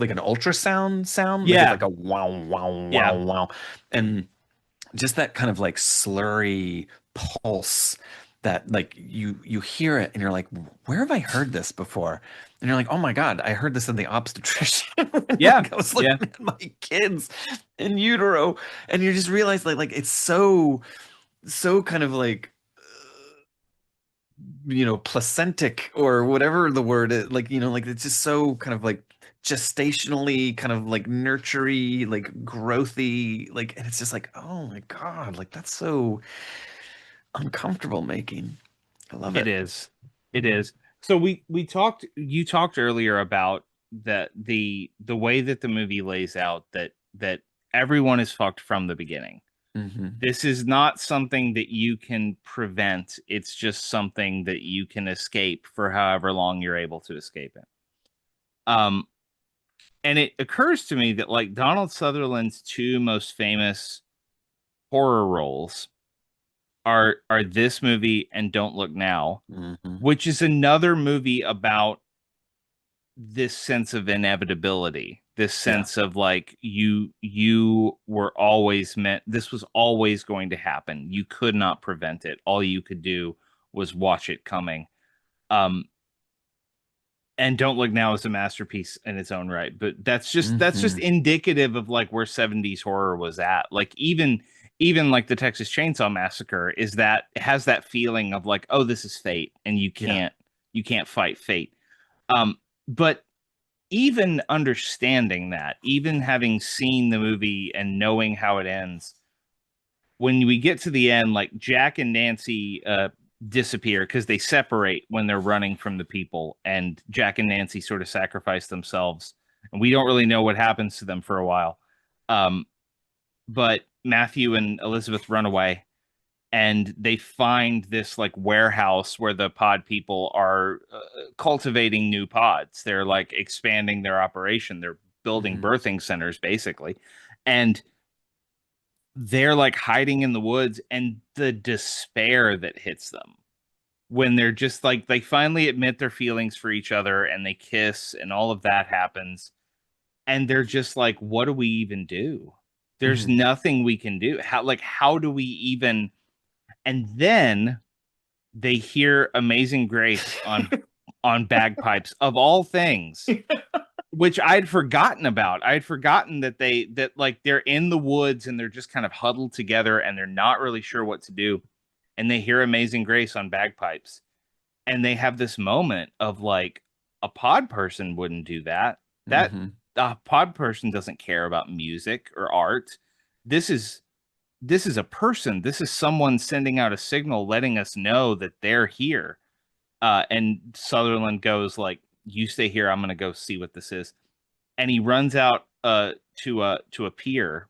an ultrasound sound, like it's Yeah. like a wow wow Yeah. wow wow, and just that kind of like slurry pulse that like you hear it and you're like, where have I heard this before? And you're like, oh my God, I heard this in the obstetrician. Yeah. Like I was Yeah. looking at my kids in utero, and you just realize like it's so kind of like placentic or whatever the word is, like like it's just so kind of like gestationally kind of like nurtury, like growthy, like, and it's just like, oh my God, like that's so uncomfortable making. I love It it. is. It is. So we talked you talked earlier about the way that the movie lays out that everyone is fucked from the beginning. Hmm. This is not something that you can prevent. It's just something that you can escape for however long you're able to escape it. Um, and it occurs to me that like Donald Sutherland's two most famous horror roles are this movie and Don't Look Now, Hmm. which is another movie about this sense of inevitability, this Yeah. sense of like you were always meant, this was always going to happen. You could not prevent it. All you could do was watch it coming. Um, and Don't Look Now is a masterpiece in its own right, but that's just Hmm. indicative of like where 70s horror was at. Like even like the Texas Chainsaw Massacre is that it has that feeling of like, oh, this is fate and Yeah. you can't fight fate. But even understanding that, even having seen the movie and knowing how it ends, when we get to the end, like Jack and Nancy disappear because they separate when they're running from the people, and Jack and Nancy sort of sacrifice themselves, and we don't really know what happens to them for a while. Um, but Matthew and Elizabeth run away, and they find this like warehouse where the pod people are cultivating new pods. They're like expanding their operation. They're building Hmm. birthing centers basically, and they're like hiding in the woods, and the despair that hits them when they're just like they finally admit their feelings for each other and they kiss and all of that happens, and they're just like, what do we even do? There's Hmm. nothing we can do. How do we even? And then they hear Amazing Grace on bagpipes of all things, which I'd forgotten about. I'd forgotten that like they're in the woods and they're just kind of huddled together and they're not really sure what to do. And they hear Amazing Grace on bagpipes. And they have this moment of like, a pod person wouldn't do that. That Hmm. a pod person doesn't care about music or art. This is this is a person. This is someone sending out a signal letting us know that they're here. And Sutherland goes like, "You stay here. I'm gonna go see what this is." And he runs out to a pier.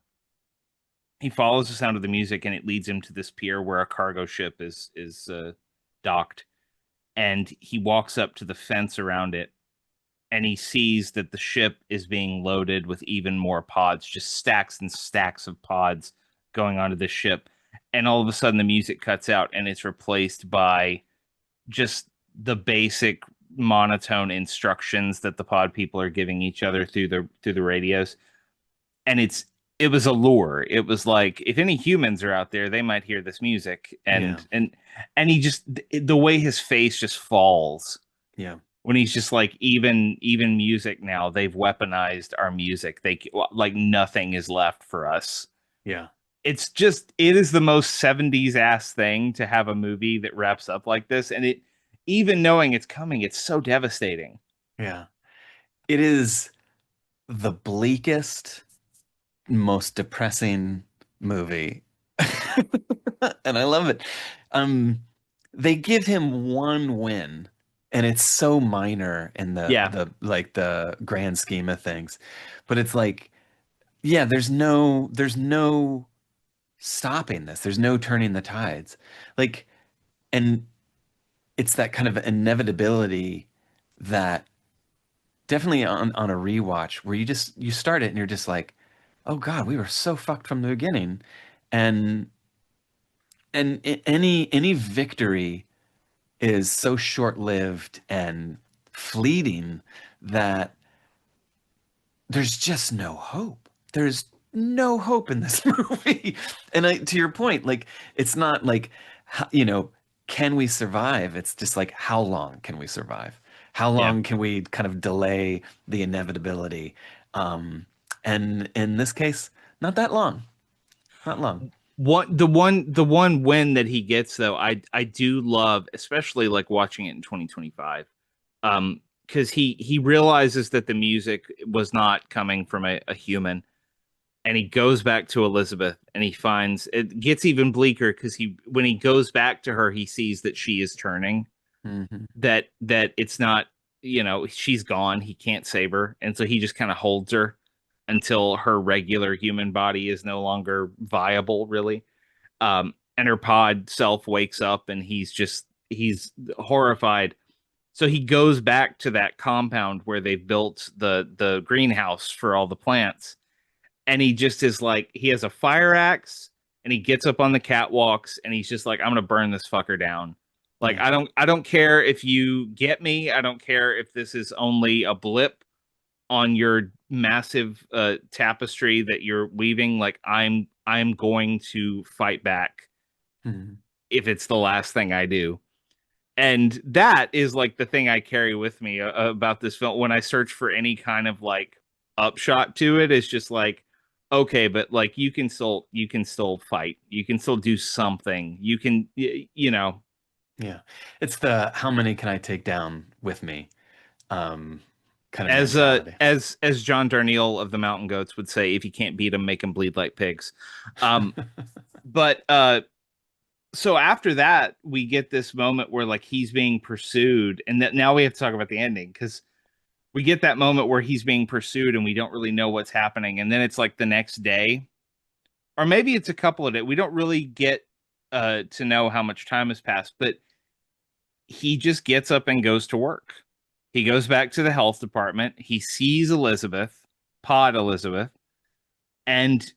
He follows the sound of the music, and it leads him to this pier where a cargo ship is docked. And he walks up to the fence around it, and he sees that the ship is being loaded with even more pods, just stacks and stacks of pods going onto the ship. And all of a sudden, the music cuts out, and it's replaced by just the basic monotone instructions that the pod people are giving each other through the radios. And it was a lure. It was like, if any humans are out there, they might hear this music. Yeah. And he just, the way his face just falls Yeah. when he's just like, even music now, they've weaponized our music. They like, nothing is left for us. Yeah. It's just, it is the most 70s ass thing to have a movie that wraps up like this, and it, even knowing it's coming, it's so devastating. Yeah. It is the bleakest, most depressing movie. And I love it. Um, they give him one win, and it's so minor in the Yeah. the like the grand scheme of things. But it's like, yeah, there's no stopping this. There's no turning the tides. Like, and it's that kind of inevitability that definitely on a rewatch where you start it and you're just like, oh God, we were so fucked from the beginning. And any victory is so short-lived and fleeting that there's just no hope. There's no hope in this movie. And to your point, like, it's not like, you know, can we survive? It's just like, how long can we survive? How Yeah. long can we kind of delay the inevitability? Um, and in this case, not that long. Not long. The one win that he gets though, I do love, especially like watching it in 2025. Because he realizes that the music was not coming from a human, and he goes back to Elizabeth, and he finds it gets even bleaker because he when he goes back to her, he sees that she is turning, Hmm. that it's not, she's gone, he can't save her, and so he just kind of holds her until her regular human body is no longer viable, really. And her pod self wakes up, and he's horrified. So he goes back to that compound where they built the greenhouse for all the plants, and he just is like, he has a fire axe, and he gets up on the catwalks and he's just like, I'm gonna burn this fucker down. Like, Mm. I don't care if you get me. I don't care if this is only a blip on your massive tapestry that you're weaving. Like, I'm going to fight back Mm. if it's the last thing I do. And that is like the thing I carry with me about this film when I search for any kind of like upshot to it. It's just like, okay, but like you can still fight, you can still do something, you can you know, Yeah. It's the how many can I take down with me um kind of mentality. as John Darnielle of the Mountain Goats would say, if you can't beat them, make them bleed like pigs. um but So after that, we get this moment where like he's being pursued, and that now we have to talk about the ending because we get that moment where he's being pursued and we don't really know what's happening, and then it's like the next day, or maybe it's a couple of days. We don't really get to know how much time has passed, but he just gets up and goes to work. He goes back to the health department. He sees Elizabeth, Pod Elizabeth, and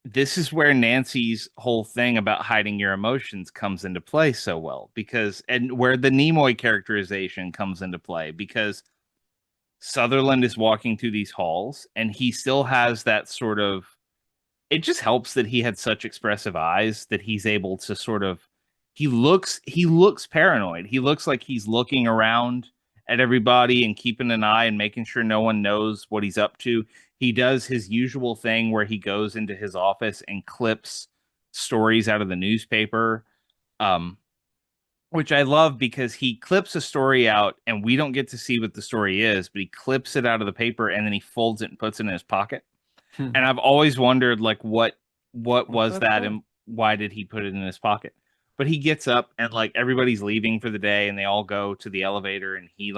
this is where Nancy's whole thing about hiding your emotions comes into play so well because and where the Nimoy characterization comes into play because Sutherland is walking through these halls and he still has that sort of it just helps that he had such expressive eyes that he's able to sort of he looks paranoid. He looks like he's looking around at everybody and keeping an eye and making sure no one knows what he's up to. He does his usual thing where he goes into his office and clips stories out of the newspaper. Um, which I love because he clips a story out and we don't get to see what the story is, but he clips it out of the paper and then he folds it and puts it in his pocket. And I've always wondered like what What's was that that for? and why did he put it in his pocket? But he gets up and like everybody's leaving for the day and they all go to the elevator and he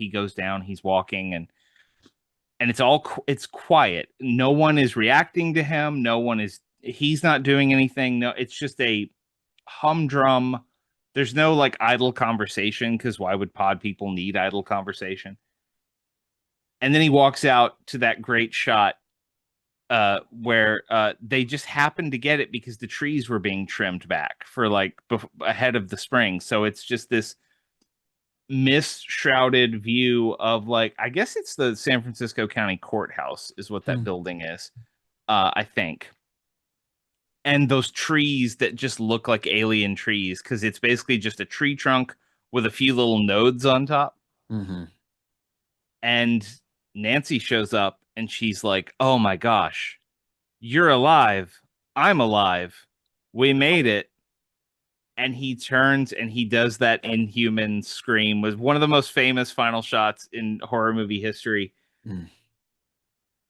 goes down, he's walking and it's quiet. No one is reacting to him, he's not doing anything. No, it's just a humdrum. There's no like idle conversation because why would pod people need idle conversation? And then he walks out to that great shot where they just happened to get it because the trees were being trimmed back for like ahead of the spring. So it's just this mist shrouded view of like, I guess it's the San Francisco County Courthouse, is what that Hmm. building is, I think. And those trees that just look like alien trees because it's basically just a tree trunk with a few little nodes on top. Hmm. And Nancy shows up and she's like, oh my gosh, you're alive. I'm alive. We made it. And he turns and he does that inhuman scream was one of the most famous final shots in horror movie history. Mm.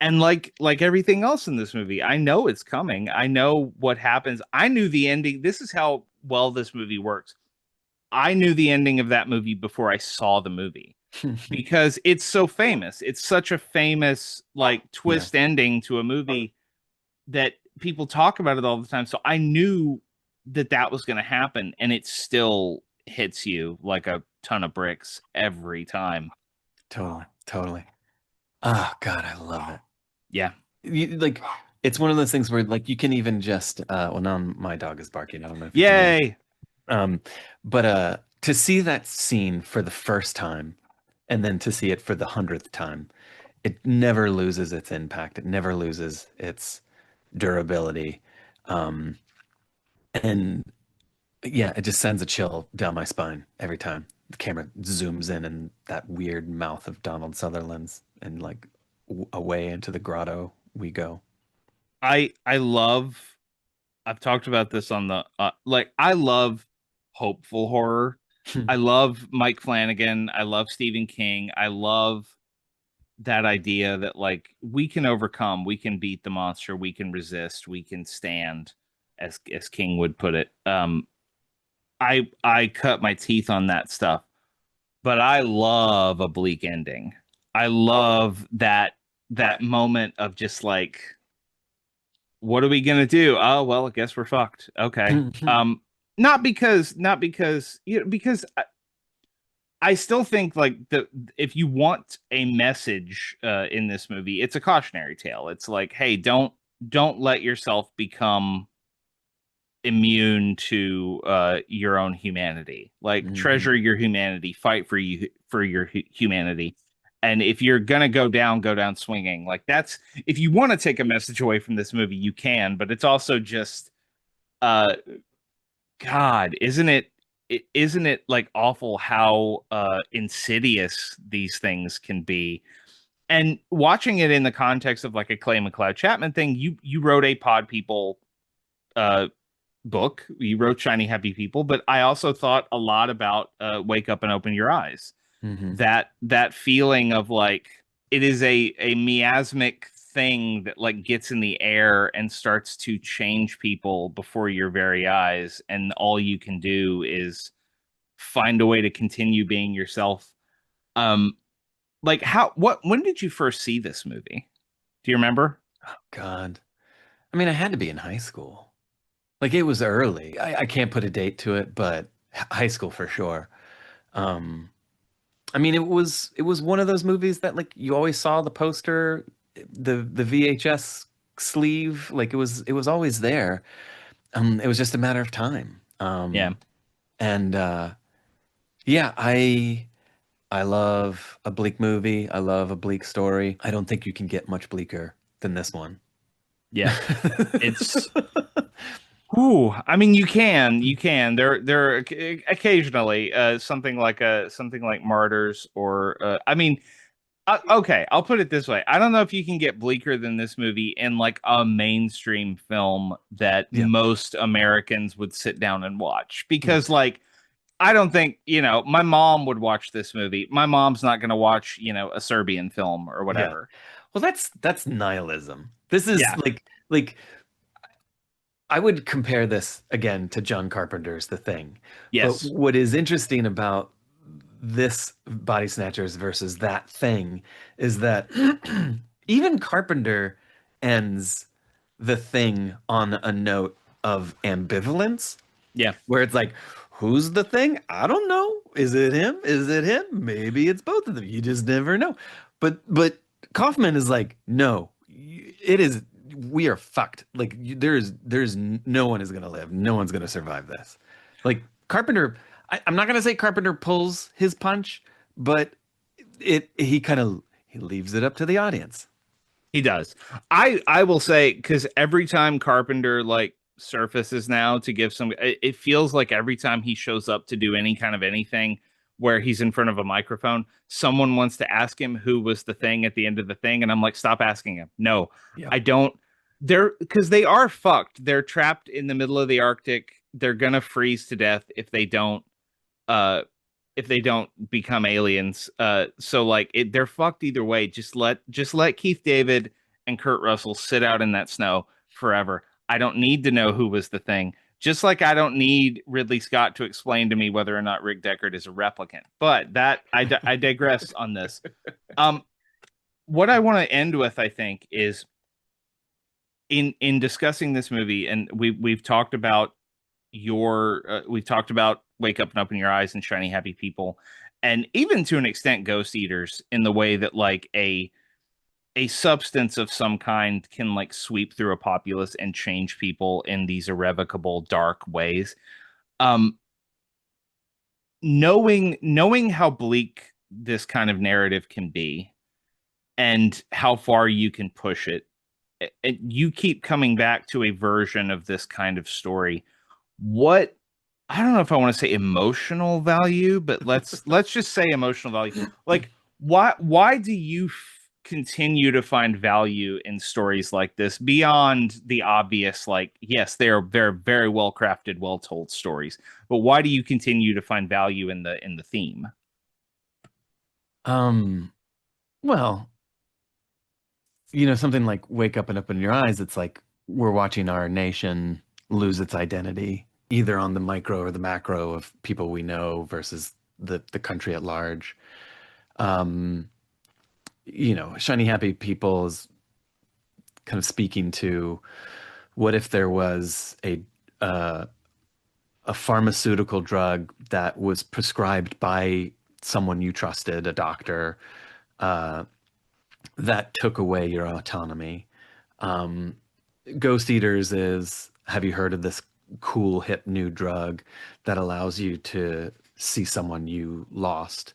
And like everything else in this movie, I know it's coming. I know what happens. I knew the ending. This is how well this movie works. I knew the ending of that movie before I saw the movie because it's so famous. It's such a famous like Yeah, twist ending to a movie that people talk about it all the time. So I knew that that was going to happen, and it still hits you like a ton of bricks every time. totally, totally. Oh God, I love it. Yeah. Like it's one of those things where like you can even just well now my dog is barking. I don't know if you can hear. Yay. Um, but to see that scene for the first time and then to see it for the 100th time, it never loses its impact. It never loses its durability. Um, and yeah, it just sends a chill down my spine every time the camera zooms in and that weird mouth of Donald Sutherland's and like away into the grotto we go. I love I've talked about this on the like I love hopeful horror. I love Mike Flanagan. I love Stephen King. I love that idea that like we can overcome, we can beat the monster, we can resist, we can stand, as King would put it. I cut my teeth on that stuff, but I love a bleak ending. I love that moment of just like, what are we gonna do? Oh well, I guess we're fucked. Okay. Not because you know, because I still think like the if you want a message in this movie, it's a cautionary tale. It's like, hey, don't let yourself become immune to your own humanity. Like Hmm. treasure your humanity, fight for your humanity. And if you're gonna go down swinging. Like that's if you want to take a message away from this movie, you can, but it's also just uh God, isn't it like awful how insidious these things can be? And watching it in the context of like a Clay McLeod Chapman thing, you wrote a Pod People uh book. You wrote Shiny Happy People, but I also thought a lot about Wake Up and Open Your Eyes. Hmm. That feeling of like it is a miasmic thing that like gets in the air and starts to change people before your very eyes, and all you can do is find a way to continue being yourself. Um, like how what when did you first see this movie? Do you remember? God. I mean, I had to be in high school. Like it was early. I can't put a date to it, but high school for sure. Um, I mean, it was one of those movies that like you always saw the poster, the VHS sleeve, like it was always there. It was just a matter of time. Yeah. And yeah, I love a bleak movie. I love a bleak story. I don't think you can get much bleaker than this one. Yeah. It's Ooh, I mean, you can. There, occasionally, something like Martyrs, or I mean, okay, I'll put it this way: I don't know if you can get bleaker than this movie in like a mainstream film that Yeah, most Americans would sit down and watch, yeah, because like I don't think my mom would watch this movie. My mom's not going to watch a Serbian film or yeah. whatever. Well, that's nihilism. This is Yeah. like I would compare this again to John Carpenter's The Thing. But Yes. what is interesting about this Body Snatchers versus that thing is that even Carpenter ends The Thing on a note of ambivalence, Yeah. where it's like, who's the thing? I don't know. Is it him? Is it him? Maybe it's both of them. You just never know. But Kaufman is like, no, it is. We are fucked. Like there's no one is gonna live. No one's gonna survive this. Like Carpenter, I'm not gonna say Carpenter pulls his punch, but he kind of he leaves it up to the audience. He does. I will say, because every time Carpenter like surfaces now to give some, it feels like every time he shows up to do any kind of anything where he's in front of a microphone, someone wants to ask him who was the thing at the end of the thing, and I'm like, stop asking him. No, Yep. I don't. They're because they are fucked. They're trapped in the middle of the Arctic. They're gonna freeze to death uh if they don't become aliens. So like they're fucked either way. Just let Keith David and Kurt Russell sit out in that snow forever. I don't need to know who was the thing. Just like I don't need Ridley Scott to explain to me whether or not Rick Deckard is a replicant. But I digress on this. Um, what I want to end with, I think, is in discussing this movie, and we've talked about we've talked about Wake Up and Open Your Eyes and Shiny Happy People, and even to an extent Ghost Eaters, in the way that like a substance of some kind can like sweep through a populace and change people in these irrevocable dark ways. um knowing how bleak this kind of narrative can be and how far you can push it, you keep coming back to a version of this kind of story. What I don't know if I want to say emotional value, but let's just say emotional value. Like why do you continue to find value in stories like this beyond the obvious, like yes, they're very well crafted, well told stories, but why do you continue to find value in the theme? Um. Well, something like Wake Up and Open Your Eyes, it's like we're watching our nation lose its identity, either on the micro or the macro of people we know versus the country at large. Um, Shiny Happy People is kind of speaking to what if there was uh, a pharmaceutical drug that was prescribed by someone you trusted, a doctor, uh, that took away your autonomy. Um, Ghost Eaters is, have you heard of this cool hip new drug that allows you to see someone you lost,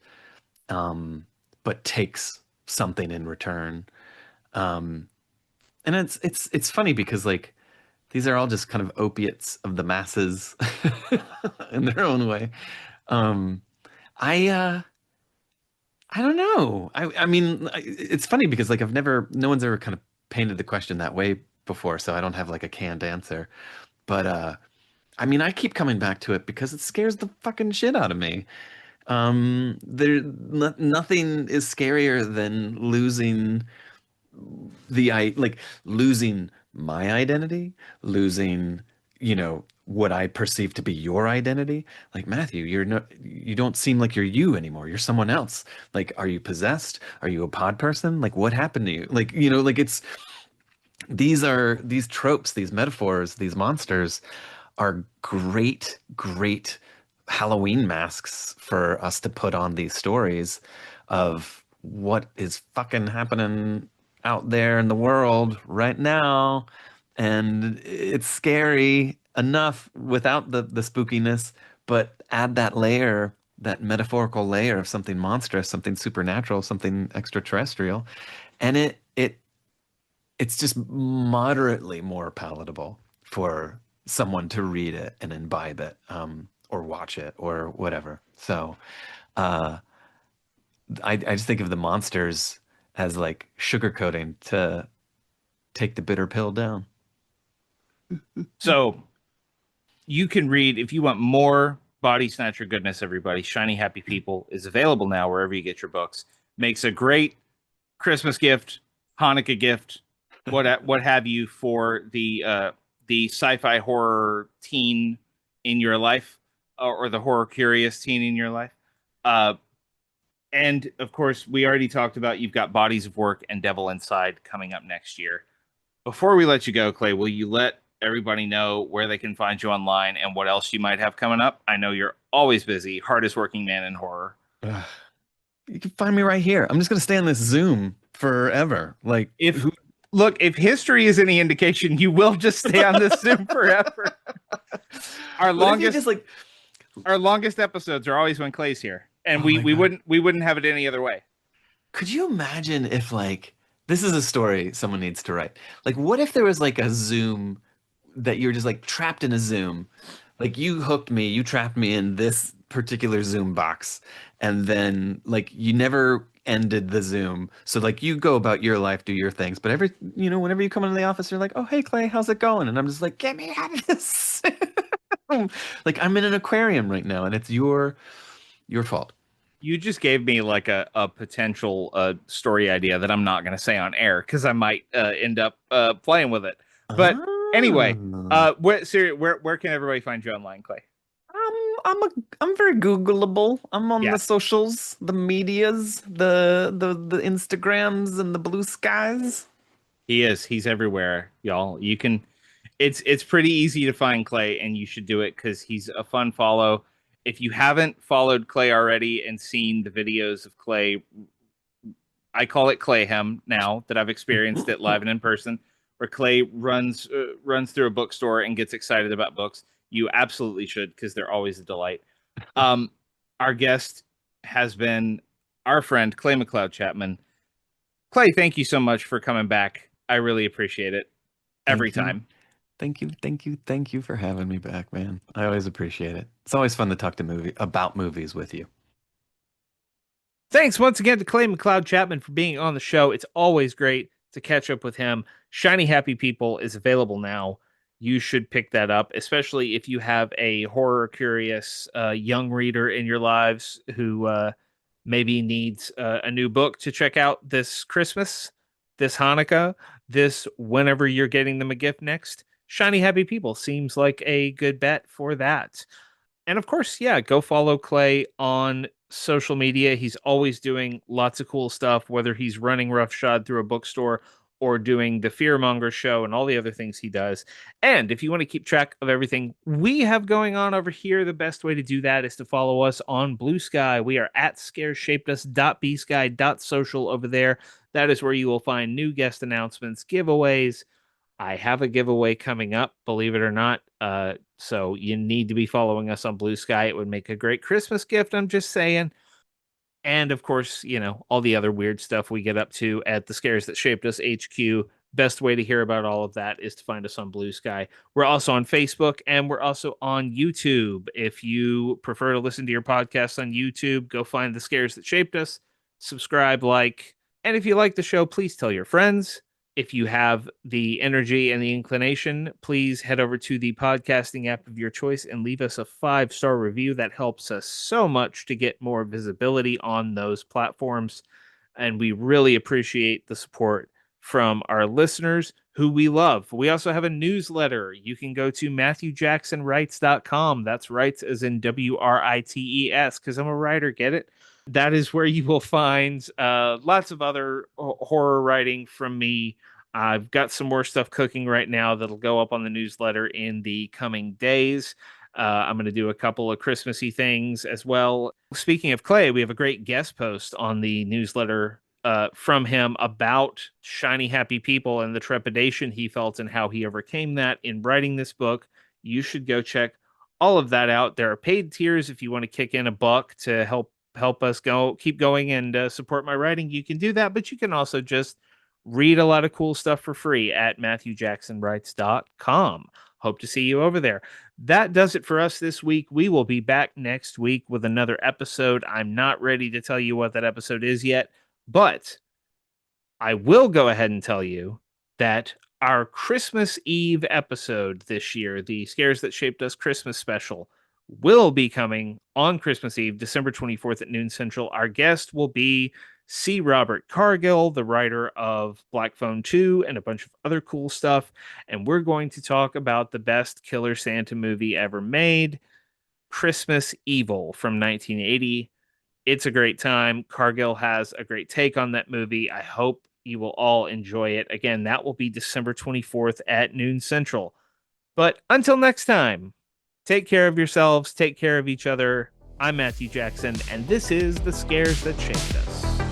um, but takes something in return. Um, and it's funny because like these are all just kind of opiates of the masses in their own way. Um, I I don't know. I mean, it's funny because like no one's ever kind of painted the question that way before, so I don't have like a canned answer. But I mean, I keep coming back to it because it scares the fucking shit out of me. Nothing is scarier than like losing my identity, losing, what I perceive to be your identity. Like, Matthew, you don't seem like you're you anymore. You're someone else. Like, are you possessed? Are you a pod person? Like, what happened to you? Like, like these tropes, these metaphors, these monsters are great, great Halloween masks for us to put on these stories of what is fucking happening out there in the world right now. And it's scary enough without the spookiness, but add that layer, that metaphorical layer of something monstrous, something supernatural, something extraterrestrial, and it's just moderately more palatable for someone to read it and imbibe it, or watch it or whatever. So uh, I just think of the monsters as like sugarcoating to take the bitter pill down. So you can read if you want more Body Snatcher goodness. Everybody, Shiny Happy People is available now wherever you get your books. Makes a great Christmas gift, Hanukkah gift, what have you for the sci-fi horror teen in your life, or the horror curious teen in your life. Uh, and of course, we already talked about you've got Bodies of Work and Devil Inside coming up next year. Before we let you go, Clay, will you let everybody know where they can find you online and what else you might have coming up? I know you're always busy, hardest working man in horror. Ugh. You can find me right here. I'm just gonna stay on this Zoom forever. Like If who? Look, if history is any indication, you will just stay on this Zoom forever. Our What if you longest just like? our longest episodes are always when Clay's here, and Oh we my we God. wouldn't we wouldn't have it any other way. Could you imagine if like this is a story someone needs to write? Like, what if there was like a Zoom that you're just like trapped in a Zoom? Like you hooked me, you trapped me in this particular Zoom box, and then like you never ended the Zoom. So like you go about your life, do your things, but whenever you come into the office, you're like, "Oh, hey Clay, how's it going?" And I'm just like, "Get me out of this." Like I'm in an aquarium right now, and it's your fault. You just gave me like a potential story idea that I'm not going to say on air because I might end up playing with it. But anyway, Ah. where can everybody find you online, Clay? I'm very Googleable. I'm on the Yes, socials, the medias, the Instagrams and the blue skies. he is. He's everywhere, y'all. You can. It's pretty easy to find Clay, and you should do it because he's a fun follow. If you haven't followed Clay already and seen the videos of Clay, I call it Clayhem now that I've experienced it live and in person, where Clay runs through a bookstore and gets excited about books. You absolutely should because they're always a delight. Um, our guest has been our friend Clay McLeod Chapman. Clay, thank you so much for coming back. I really appreciate it every Thank you. time. Thank you. Thank you. Thank you for having me back, man. I always appreciate it. It's always fun to talk to about movies with you. Thanks once again to Clay McLeod Chapman for being on the show. It's always great to catch up with him. Shiny Happy People is available now. You should pick that up, especially if you have a horror curious young reader in your lives who maybe needs a new book to check out this Christmas, this Hanukkah, this whenever you're getting them a gift next. Shiny Happy People seems like a good bet for that. And of course, yeah, go follow Clay on social media. He's always doing lots of cool stuff, whether he's running roughshod through a bookstore or doing the Fearmonger show and all the other things he does. And if you want to keep track of everything we have going on over here, the best way to do that is to follow us on Blue Sky. We are at scareshapedus.bsky.social over there. That is where you will find new guest announcements, giveaways, I have a giveaway coming up, believe it or not. So you need to be following us on Blue Sky. It would make a great Christmas gift. I'm just saying. And of course, all the other weird stuff we get up to at the Scares That Shaped Us HQ. Best way to hear about all of that is to find us on Blue Sky. We're also on Facebook and we're also on YouTube. If you prefer to listen to your podcast on YouTube, go find the Scares That Shaped Us, subscribe, like, and if you like the show, please tell your friends. If you have the energy and the inclination, please head over to the podcasting app of your choice and leave us a 5-star review. That helps us so much to get more visibility on those platforms. And we really appreciate the support from our listeners who we love. We also have a newsletter. You can go to MatthewJacksonWrites.com. That's writes as in WRITES, because I'm a writer, get it? That is where you will find lots of other horror writing from me. I've got some more stuff cooking right now that'll go up on the newsletter in the coming days. I'm going to do a couple of Christmassy things as well. Speaking of Clay, we have a great guest post on the newsletter from him about shiny, happy people and the trepidation he felt and how he overcame that in writing this book. You should go check all of that out. There are paid tiers if you want to kick in $1 to help us keep going and support my writing. You can do that, but you can also just read a lot of cool stuff for free at MatthewJacksonWrites.com. Hope to see you over there. That does it for us this week. We will be back next week with another episode. I'm not ready to tell you what that episode is yet, but I will go ahead and tell you that our Christmas Eve episode this year, the Scares That Shaped Us Christmas special, will be coming on Christmas Eve, December 24th at noon Central. Our guest will be C. Robert Cargill, the writer of Black Phone 2 and a bunch of other cool stuff. And we're going to talk about the best Killer Santa movie ever made, Christmas Evil from 1980. It's a great time. Cargill has a great take on that movie. I hope you will all enjoy it. Again, that will be December 24th at noon Central. But until next time, take care of yourselves, take care of each other. I'm Matthew Jackson, and this is The Scares That Shaped Us.